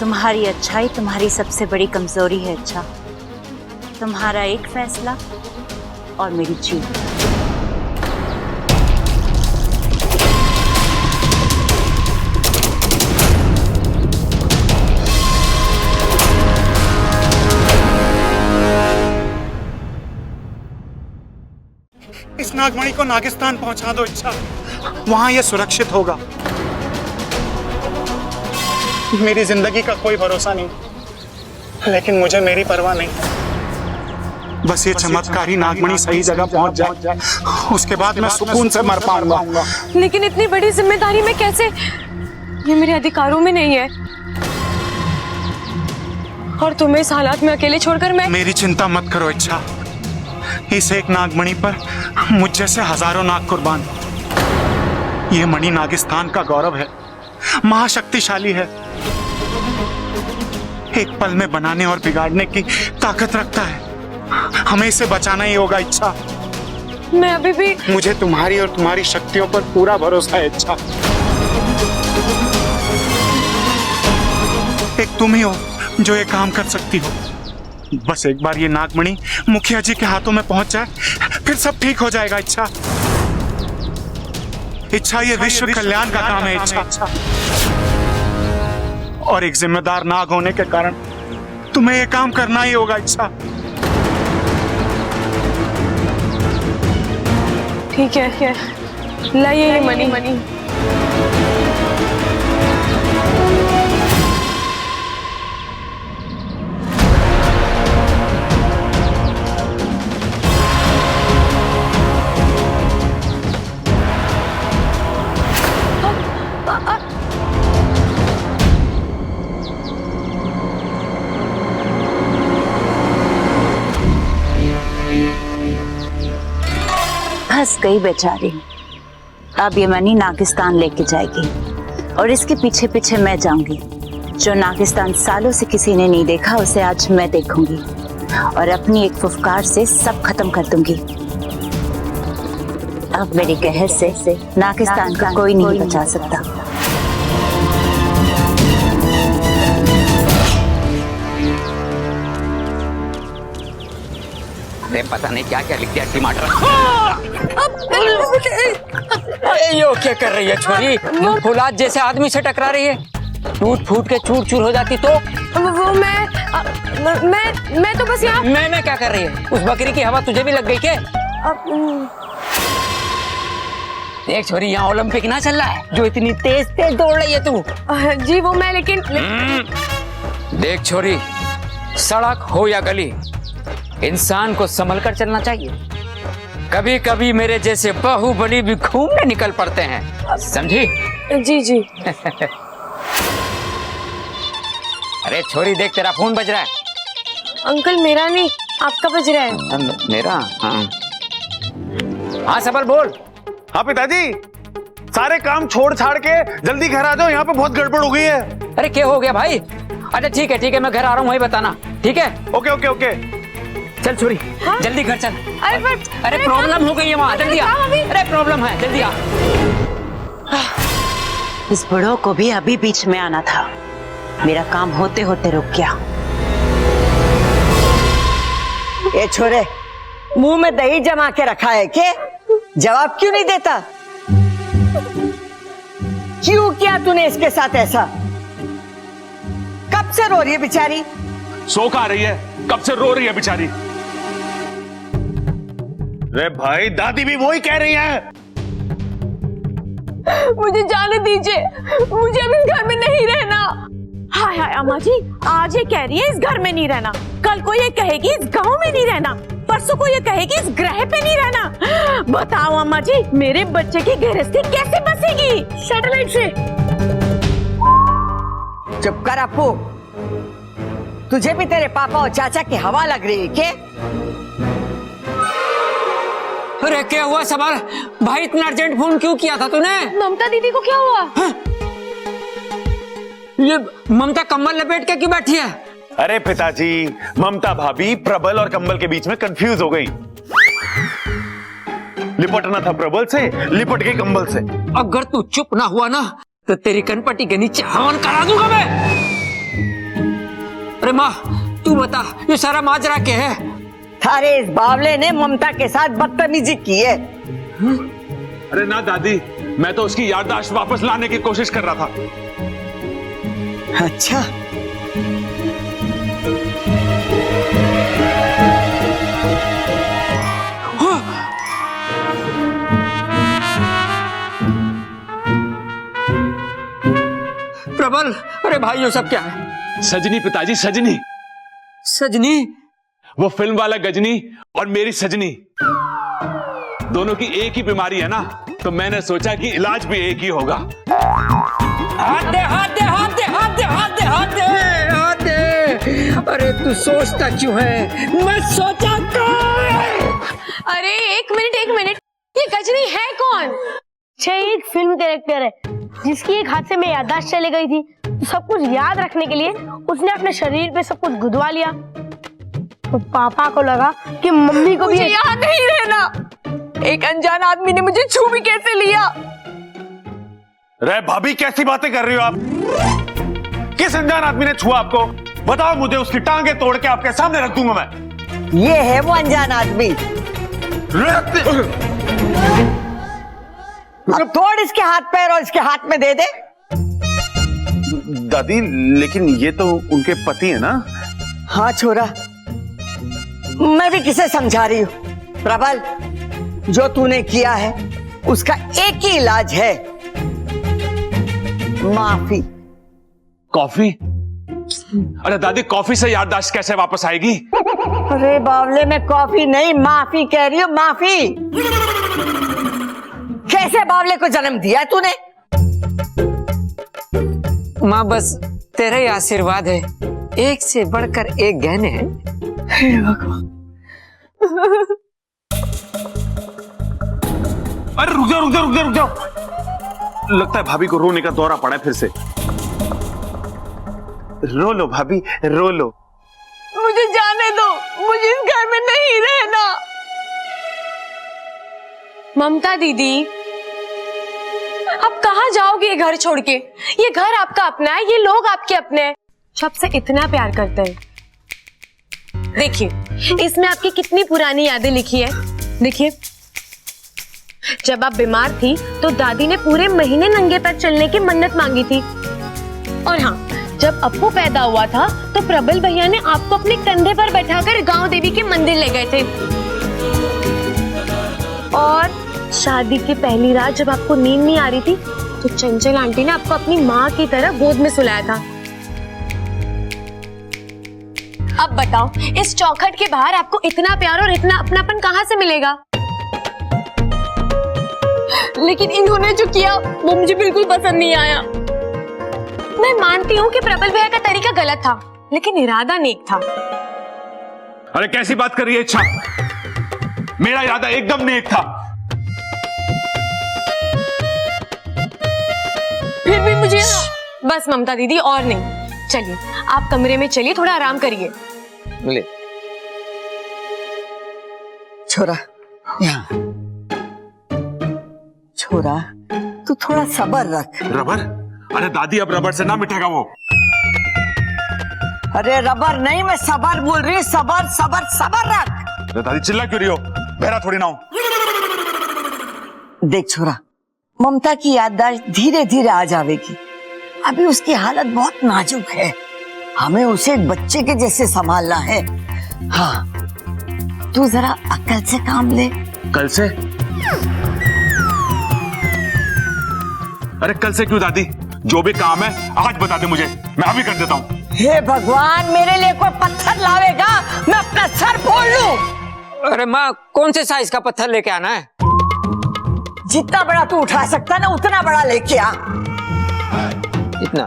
तुम्हारी अच्छाई तुम्हारी सबसे बड़ी कमजोरी है। अच्छा, तुम्हारा एक फैसला और मेरी जीत। इस नागमणि को नागिस्तान पहुंचा दो इच्छा, वहां यह सुरक्षित होगा। मेरी जिंदगी का कोई भरोसा नहीं, लेकिन मुझे मेरी परवाह नहीं। बस ये चमत्कारी नागमणि सही जगह पहुंच जाए, उसके बाद मैं सुकून से मर पाऊंगा। लेकिन इतनी बड़ी जिम्मेदारी में कैसे? ये मेरे अधिकारों में नहीं है। और तुम्हें इस हालात में अकेले छोड़कर मैं... मेरी चिंता मत करो इच्छा, इस एक नागमणि पर मुझ जैसे हजारों नाग कुर्बान। ये मणि नागिस्तान का गौरव है, महाशक्तिशाली है, एक पल में बनाने और बिगाड़ने की ताकत रखता है। हमें इसे बचाना ही होगा इच्छा। मैं अभी भी... मुझे तुम्हारी और तुम्हारी शक्तियों पर पूरा भरोसा है इच्छा। एक तुम ही हो जो ये काम कर सकती हो। बस एक बार ये नागमणि मुखिया जी के हाथों में पहुंच जाए, फिर सब ठीक हो जाएगा इच्छा। इच्छा ये विश्व कल्याण का काम है इच्छा, और एक जिम्मेदार नाग होने के कारण तुम्हें ये काम करना ही होगा इच्छा। ठीक है, लाइए ये मणि। फंस गई बेचारी। अब ये मणि नागिस्तान लेके जाएगी और इसके पीछे पीछे मैं जाऊंगी। जो नागिस्तान सालों से किसी ने नहीं देखा, उसे आज मैं देखूंगी और अपनी एक फुफकार से सब खत्म कर दूंगी। अब मेरी कहर से नागिस्तान का कोई नहीं बचा सकता। पता नहीं क्या क्या लिख दिया टमाटर। यो क्या कर रही है छोरी? फुलाद जैसे आदमी से टकरा रही है, टूट फूट के चूर चूर हो जाती तो? वो मैं तो बस यहाँ... मैं क्या कर रही है? उस बकरी की हवा तुझे भी लग गई क्या? देख छोरी, यहाँ ओलंपिक ना चल रहा है जो इतनी तेज तेज दौड़ रही है तू। जी वो मैं लेकिन देख छोरी, सड़क हो या गली, इंसान को संभल कर चलना चाहिए। कभी कभी मेरे जैसे बाहुबली भी घूमने निकल पड़ते हैं, समझी? जी। अरे छोरी देख, तेरा फोन बज रहा है। अंकल मेरा नहीं, आपका बज रहा है। मेरा? हाँ सबल बोल। हाँ पिताजी, सारे काम छोड़ छाड़ के जल्दी घर आ जाओ, यहाँ पे बहुत गड़बड़ हो गई है। अरे क्या हो गया भाई? अच्छा ठीक है, मैं घर आ रहा हूँ, वही बताना। ठीक है? ओके। चल छोरी, हाँ? जल्दी घर चल। अरे प्रॉब्लम हो गई है वहाँ, जल्दी आ। अरे प्रॉब्लम है, जल्दी आ। इस बुढ़ो को भी अभी बीच में आना था, मेरा काम होते होते रुक गया। ये छोरे, मुंह में दही जमा के रखा है के? जवाब क्यों नहीं देता? क्यों किया तूने इसके साथ ऐसा? कब से रो रही है बेचारी? सो खा रही है, कब से रो रही है बेचारी। रे भाई, दादी भी वही कह रही है। मुझे जाने दीजिए, मुझे अब इस घर में नहीं रहना। हाय अम्मा जी, आज ये कह रही है इस घर में नहीं रहना, कल को ये कहेगी इस गांव में नहीं रहना, परसों को ये कहेगी इस ग्रह पे नहीं रहना। बताओ अम्मा जी, मेरे बच्चे की गृहस्थी कैसे बसेगी सैटेलाइट से? चुप कर अपू, तुझे भी तेरे पापा और चाचा की हवा लग रही है क्या? अरे क्या हुआ सवाल भाई, इतना अर्जेंट फोन क्यों किया था तूने? ममता दीदी को क्या हुआ? हाँ? ये ममता कंबल लपेट के क्यों बैठी है? अरे पिताजी, ममता भाभी प्रबल और कंबल के बीच में कंफ्यूज हो गई। लिपटना था प्रबल से, लिपट गई कंबल से। अगर तू चुप ना हुआ ना तो तेरी कनपट्टी के नीचे हवन करा दूंगा मैं। अरे माँ तू बता ये सारा माजरा क्या है? अरे इस बावले ने ममता के साथ बदतमीजी की है। अरे ना दादी, मैं तो उसकी याददाश्त वापस लाने की कोशिश कर रहा था। अच्छा, प्रबल, अरे भाई ये सब क्या है? सजनी पिताजी, सजनी। सजनी? वो फिल्म वाला गजनी और मेरी सजनी, दोनों की एक ही बीमारी है ना, तो मैंने सोचा कि इलाज भी एक ही होगा। हाथ दे, हाथ दे, हाथ दे, हाथ दे, हाथ दे, हाथ दे, हाथ दे। अरे तू सोचता क्यों है? मैं सोचा अरे एक मिनट, ये गजनी है कौन? एक फिल्म कैरेक्टर है जिसकी एक हादसे में याददाश्त चली गई थी, तो सब कुछ याद रखने के लिए उसने अपने शरीर पे सब कुछ गुदवा लिया। तो पापा को लगा कि मम्मी को भी मुझे याद नहीं रहना। एक अनजान आदमी ने मुझे छू भी कैसे लिया? रे भाभी, कैसी बातें कर रही हो आप? किस अनजान आदमी ने छुआ आपको? बताओ मुझे, उसकी टांगे तोड़ के आपके सामने रख दूंगा मैं। ये है वो अनजान आदमी। अब तोड़ इसके हाथ पैर और इसके हाथ में दे दे। दादी, लेकिन ये तो उनके पति है ना? हाँ छोरा, मैं भी किसे समझा रही हूँ। प्रबल, जो तूने किया है उसका एक ही इलाज है, माफी। कॉफी? अरे दादी, कॉफी से याददाश्त कैसे वापस आएगी? अरे बावले, में कॉफी नहीं माफी कह रही हूँ, माफी। कैसे बावले को जन्म दिया है तूने? माँ बस तेरा ही आशीर्वाद है, एक से बढ़कर एक गहने हैं। हे भगवान। अरे रुक जाओ। लगता है भाभी को रोने का दौरा पड़ा है फिर से। रो लो भाभी, रो लो। मुझे जाने दो, मुझे इस घर में नहीं रहना। ममता दीदी, आप कहाँ जाओगे ये घर छोड़ के? ये घर आपका अपना है, ये लोग आपके अपने हैं, सबसे इतना प्यार करते हैं। देखिए, इसमें आपकी कितनी पुरानी यादें लिखी है। देखिए, जब आप बीमार थी तो दादी ने पूरे महीने नंगे पैर चलने की मन्नत मांगी थी। और हाँ, जब अप्पू पैदा हुआ था तो प्रबल भैया ने आपको अपने कंधे पर बैठाकर गांव देवी के मंदिर ले गए थे। और शादी की पहली रात जब आपको नींद नहीं आ रही थी तो चंचल आंटी ने आपको अपनी माँ की तरह गोद में सुलाया था। अब बताओ, इस चौखट के बाहर आपको इतना प्यार और इतना अपनापन कहाँ से मिलेगा? लेकिन इन्होंने जो किया वो मुझे बिल्कुल पसंद नहीं आया। मैं मानती हूँ कि प्रबल भैया का तरीका गलत था, लेकिन इरादा नेक था। अरे कैसी बात कर रही है इच्छा? मेरा इरादा एकदम नेक था। फिर भी मुझे बस ममता दीदी, और नहीं। चलिए आप कमरे में चलिए, थोड़ा आराम करिए। ले छोरा, यहाँ। छोरा, तू थोड़ा सब्र रख। रबर? अरे दादी, अब रबर से ना मिटेगा वो। अरे रबर नहीं, मैं सबर बोल रही हूँ। सबर सबर सबर रख। अरे दादी, चिल्ला क्यों रही हो? बहरा थोड़ी ना हूं। देख छोरा, ममता की याददाश्त धीरे धीरे आ जाएगी। अभी उसकी हालत बहुत नाजुक है, हमें उसे एक बच्चे के जैसे संभालना है। हाँ, तू जरा अक्ल से काम ले। कल से? अरे कल से क्यों दादी? जो भी काम है आज बता दे मुझे, मैं अभी कर देता हूँ। हे भगवान, मेरे लिए कोई पत्थर लावेगा, मैं अपना सर फोड़ लूं। अरे माँ, कौन से साइज का पत्थर लेके आना है? जितना बड़ा तू उठा सकता ना उतना बड़ा लेके आ। इतना?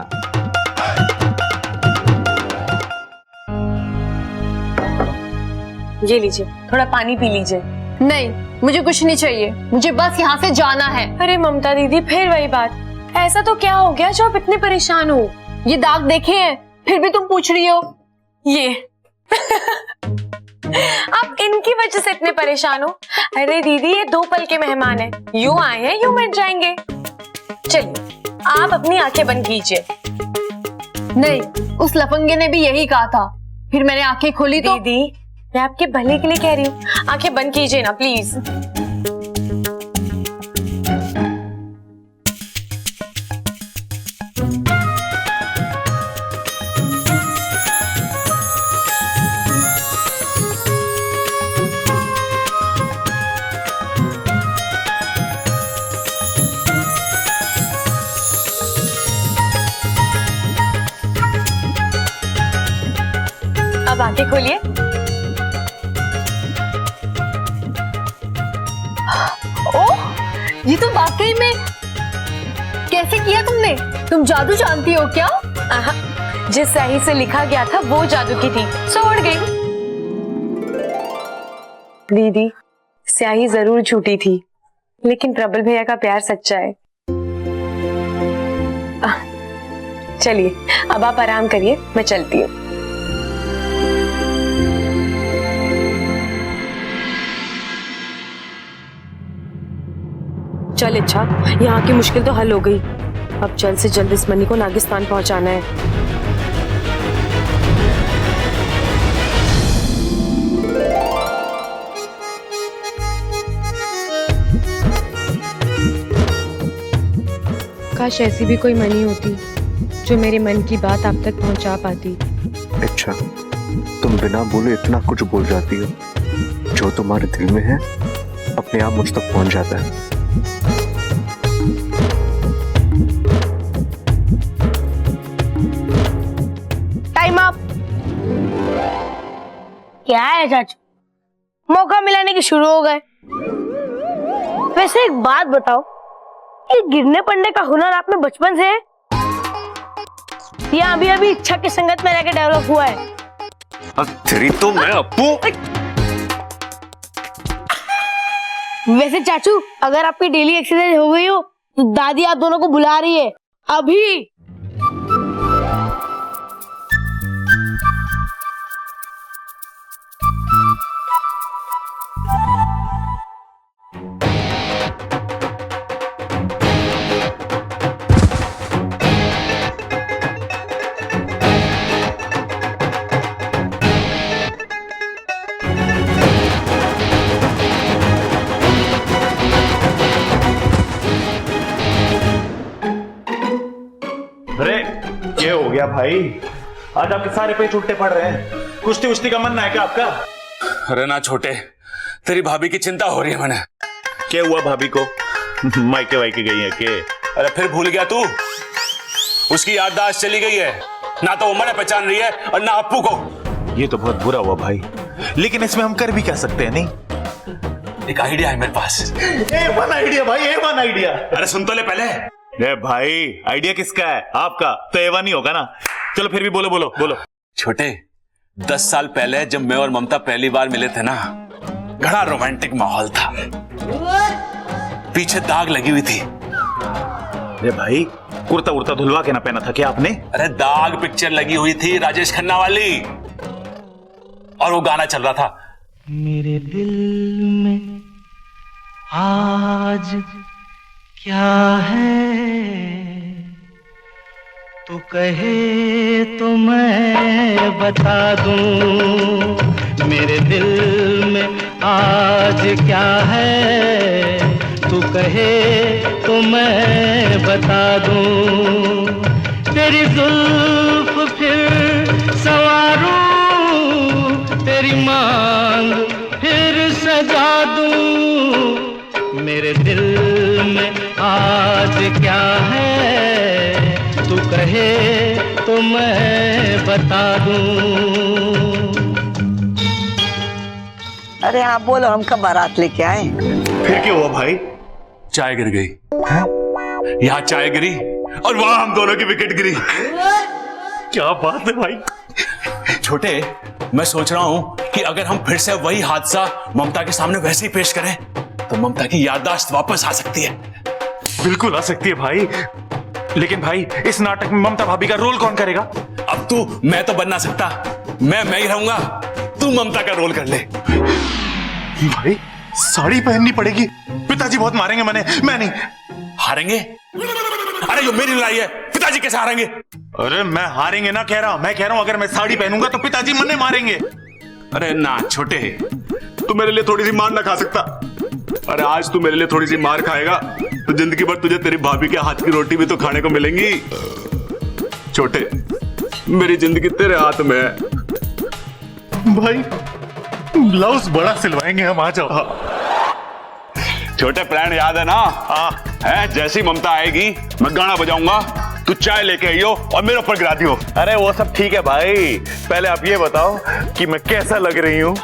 ये लीजिए, थोड़ा पानी पी लीजिए। नहीं, मुझे कुछ नहीं चाहिए, मुझे बस यहाँ से जाना है। अरे ममता दीदी, फिर वही बात। ऐसा तो क्या हो गया जो आप इतने परेशान हो? ये दाग देखे हैं, फिर भी तुम पूछ रही हो? ये आप इनकी वजह से इतने परेशान हो? अरे दीदी, ये 2 पल के मेहमान हैं, यूं आए हैं यूं मिट जाएंगे। चलिए आप अपनी आंखें बंद कीजिए। नहीं, उस लफंगे ने भी यही कहा था। फिर मैंने आंखें खोली तो दीदी, मैं आपके भले के लिए कह रही हूँ, आंखें बंद कीजिए ना प्लीज। अब आंखें खोलिए। ओह, ये तो वाकई में कैसे किया तुमने? तुम जादू जानती हो क्या? आहा, जिस स्याही से लिखा गया था वो जादू की थी, सो उड़ गई। दीदी, स्याही जरूर झूठी थी, लेकिन प्रबल भैया का प्यार सच्चा है। चलिए, अब आप आराम करिए, मैं चलती हूँ। चल इच्छा, यहाँ की मुश्किल तो हल हो गई। अब जल्द से जल्द इस मनी को नागिस्तान पहुंचाना है। काश ऐसी भी कोई मनी होती जो मेरे मन की बात आप तक पहुंचा पाती। अच्छा, तुम बिना बोले इतना कुछ बोल जाती हो। जो तुम्हारे दिल में है अपने आप मुझ तक पहुंच जाता है। Time up. क्या है चाचू, मौका मिलाने के शुरू हो गए। वैसे एक बात बताओ, ये गिरने पड़ने का हुनर आप में बचपन से है या अभी अभी इच्छा की संगत में रहकर डेवलप हुआ है? तेरी तो मैं अपू। वैसे चाचू, अगर आपकी डेली एक्सरसाइज हो गई हो तो दादी आप दोनों को बुला रही है अभी। अरे ये हो गया भाई, आज आपके सारे पेच उल्टे पड़ रहे हैं। कुश्ती उश्ती का मन है क्या आपका? अरे ना छोटे, तेरी भाभी की चिंता हो रही है मैंने। क्या हुआ भाभी को? मायके वायके गई है के? अरे फिर भूल गया तू? उसकी याददाश्त चली गई है, ना तो वो मैंने पहचान रही है और ना अप्पू को। ये तो बहुत बुरा हुआ भाई, लेकिन इसमें हम कर भी क्या सकते हैं? नहीं, एक आइडिया है मेरे पास। A1 आइडिया भाई, A1 आइडिया। अरे सुन तो ले पहले। ए भाई, आइडिया किसका है? आपका तो A1 ही होगा ना। चलो फिर भी बोलो बोलो बोलो। छोटे, 10 साल पहले जब मैं और ममता पहली बार मिले थे ना, बड़ा रोमांटिक माहौल था। पीछे दाग लगी हुई थी। अरे भाई, कुर्ता उर्ता धुलवा के ना पहना था क्या आपने? अरे दाग पिक्चर लगी हुई थी राजेश खन्ना वाली, और वो गाना चल रहा था। मेरे दिल में आज क्या है, तू कहे तो मैं बता दूं। मेरे दिल में आज क्या है, तू कहे तो मैं बता दूं। तेरी जुल्फ फिर संवारूं, तेरी मांग फिर सजा दूं। मेरे दिल में आज क्या है, तू कहे तो मैं बता दूं। अरे आप बोलो, हम कब बारात लेके आए? फिर क्या हुआ भाई? चाय गिर गई। यहाँ चाय गिरी और वहां हम दोनों की विकेट गिरी। क्या बात है भाई। छोटे, मैं सोच रहा हूं कि अगर हम फिर से वही हादसा ममता के सामने वैसे ही पेश करें तो ममता की याददाश्त वापस आ सकती है। बिल्कुल आ सकती है भाई, लेकिन भाई इस नाटक में ममता भाभी का रोल कौन करेगा? अब तू, मैं तो बन ना सकता, मैं ही रहूंगा, तू ममता का रोल कर ले। भाई साड़ी पहननी पड़ेगी, पिताजी बहुत मारेंगे। मैं नहीं। हारेंगे? अरे जो मेरी लड़ाई है, पिताजी कैसे हारेंगे? अरे मैं हारेंगे ना कह रहा हूं, मैं कह रहा हूं अगर मैं साड़ी पहनूंगा तो पिताजी मन्ने मारेंगे। अरे ना छोटे, तू मेरे लिए थोड़ी सी मार ना खा सकता? अरे आज तू मेरे लिए थोड़ी सी मार खाएगा तो जिंदगी भर तुझे तेरी भाभी के हाथ की रोटी भी तो खाने को मिलेंगी। छोटे, मेरी जिंदगी तेरे हाथ में है। भाई ब्लाउज बड़ा सिलवाएंगे हम, आ जाओ। छोटे प्लान याद है ना? हाँ है, जैसी ममता आएगी मैं गाना बजाऊंगा, तू चाय लेके आइयो और मेरे ऊपर गिरा दियो। अरे वो सब ठीक है भाई, पहले आप ये बताओ कि मैं कैसा लग रही हूँ?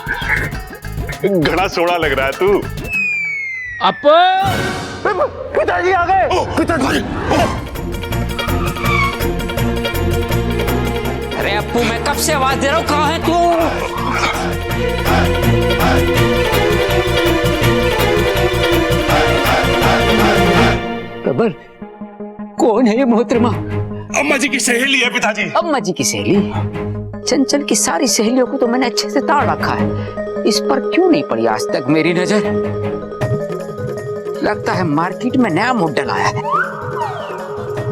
घना सोड़ा लग रहा है तू। पिताजी आ गए। पिताजी, अरे अप्पू, मैं कब से आवाज दे रहा हूँ, कहाँ है तू? बब्बल, कौन है ये मोहतरमा? अम्मा जी की सहेली है पिताजी। अम्मा जी की सहेली? चंचल की सारी सहेलियों को तो मैंने अच्छे से ताड़ रखा है, इस पर क्यों नहीं पड़ी आज तक मेरी नजर? लगता है मार्केट में नया मॉडल आया है।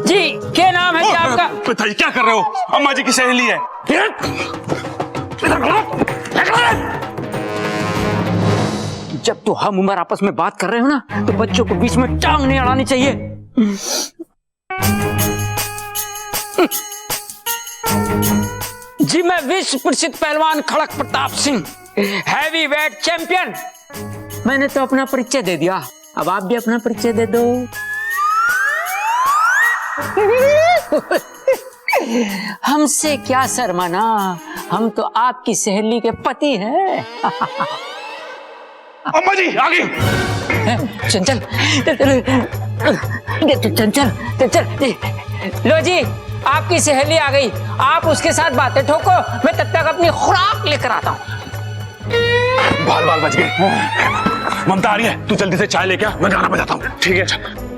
जी, क्या नाम है जी आपका? पिताजी क्या कर रहे हो? अम्मा जी की सहेली है। जब तो हम उम्र आपस में बात कर रहे हो ना, तो बच्चों को बीच में टांग नहीं अड़ानी चाहिए। जी, मैं विश्व प्रसिद्ध पहलवान Khadak Pratap Singh, heavy weight champion. मैंने तो अपना परिचय दे दिया, अब आप भी अपना परिचय दे दो। हमसे क्या शर्माना, हम तो आपकी सहेली के पति हैं। अम्मा जी आ गई। चंचल, चंचल, लो जी, आपकी सहेली आ गई, आप उसके साथ बातें ठोको, मैं तब तक अपनी खुराक लेकर आता हूँ। बाल बाल बच गए। ममता आ रही है, तू जल्दी से चाय लेके आ, मैं गाना बजाता हूँ। ठीक है।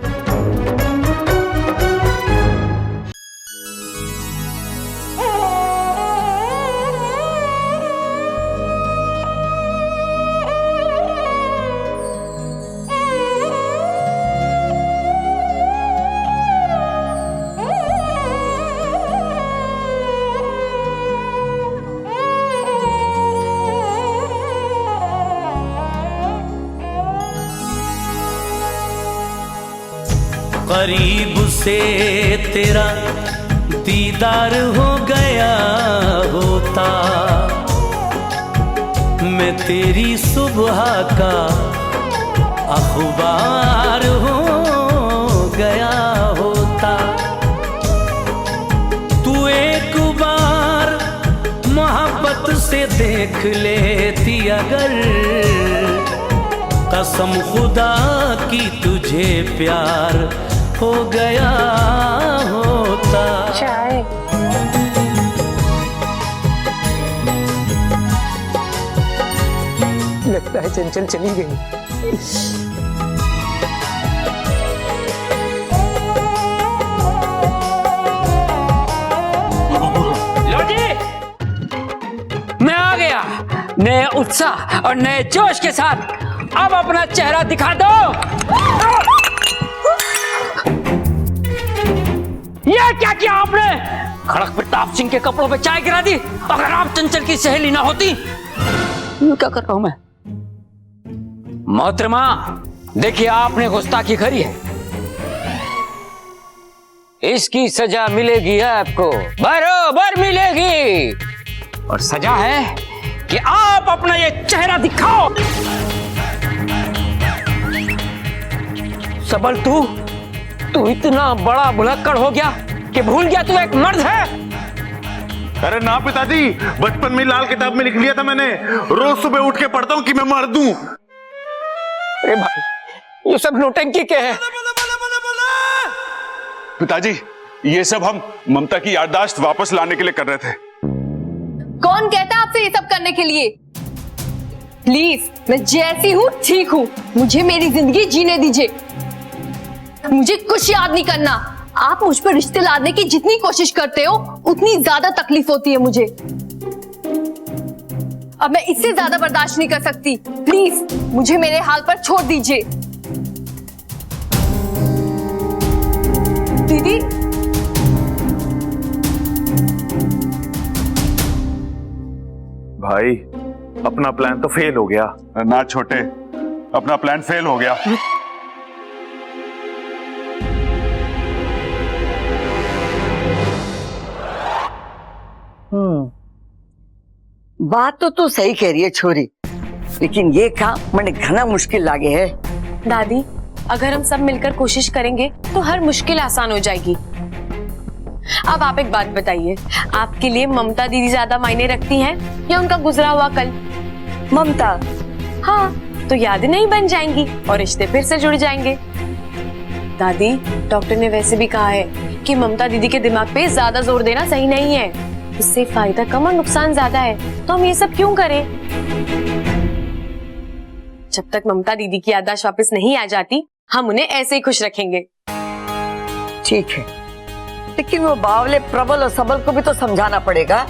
करीब से तेरा दीदार हो गया होता, मैं तेरी सुबह का अखबार हो गया होता। तू एक बार मोहब्बत से देख लेती अगर, कसम खुदा की तुझे प्यार हो गया होता। चाय। लगता है चंचल चली गई। लो जी, मैं आ गया नए उत्साह और नए जोश के साथ। अब अपना चेहरा दिखा दो। ये क्या किया आपने? खड़क प्रताप सिंह के कपड़ों पे चाय गिरा दी। अगर आप चंचल की सहेली ना होती, ये क्या कर रहा हूं मैं? मोहतरमा, देखिए आपने गुस्ताखी करी है, इसकी सजा मिलेगी आपको, बरोबर मिलेगी। और सजा है कि आप अपना ये चेहरा दिखाओ। सबल, तू इतना बड़ा भुलक्कड़ हो गया कि भूल गया तू एक मर्द है। अरे ना पिताजी, बचपन में लाल किताब में लिख लिया था मैंने, रोज सुबह उठ के पढ़ता हूँ कि मैं मर्द हूँ। अरे भाई, ये सब नौटंकी क्या है? पिताजी, ये सब हम ममता की याददाश्त वापस लाने के लिए कर रहे थे। कौन कहता आपसे ये सब करने के लिए? प्लीज, मैं जैसी हूँ ठीक हूँ, मुझे मेरी जिंदगी जीने दीजिए। मुझे कुछ याद नहीं करना। आप मुझ पर रिश्ते लादने की जितनी कोशिश करते हो, उतनी ज्यादा तकलीफ होती है मुझे। अब मैं इससे ज्यादा बर्दाश्त नहीं कर सकती। प्लीज, मुझे मेरे हाल पर छोड़ दीजिए। दीदी, भाई अपना प्लान तो फेल हो गया। ना छोटे, अपना प्लान फेल हो गया। बात तो तू सही कह रही है छोरी, लेकिन ये काम मैंने घना मुश्किल लागे है। दादी, अगर हम सब मिलकर कोशिश करेंगे तो हर मुश्किल आसान हो जाएगी। अब आप एक बात बताइए, आपके लिए ममता दीदी ज्यादा मायने रखती हैं या उनका गुजरा हुआ कल? ममता? हाँ, तो यादें नहीं बन जाएंगी और रिश्ते फिर से जुड़ जाएंगे। दादी, डॉक्टर ने वैसे भी कहा है कि ममता दीदी के दिमाग पे ज्यादा जोर देना सही नहीं है, इससे फायदा कम और नुकसान ज्यादा है, तो हम ये सब क्यों करें? जब तक ममता दीदी की याददाश्त वापस नहीं आ जाती, हम उन्हें ऐसे ही खुश रखेंगे। ठीक है, लेकिन वो बावले प्रबल और सबल को भी तो समझाना पड़ेगा।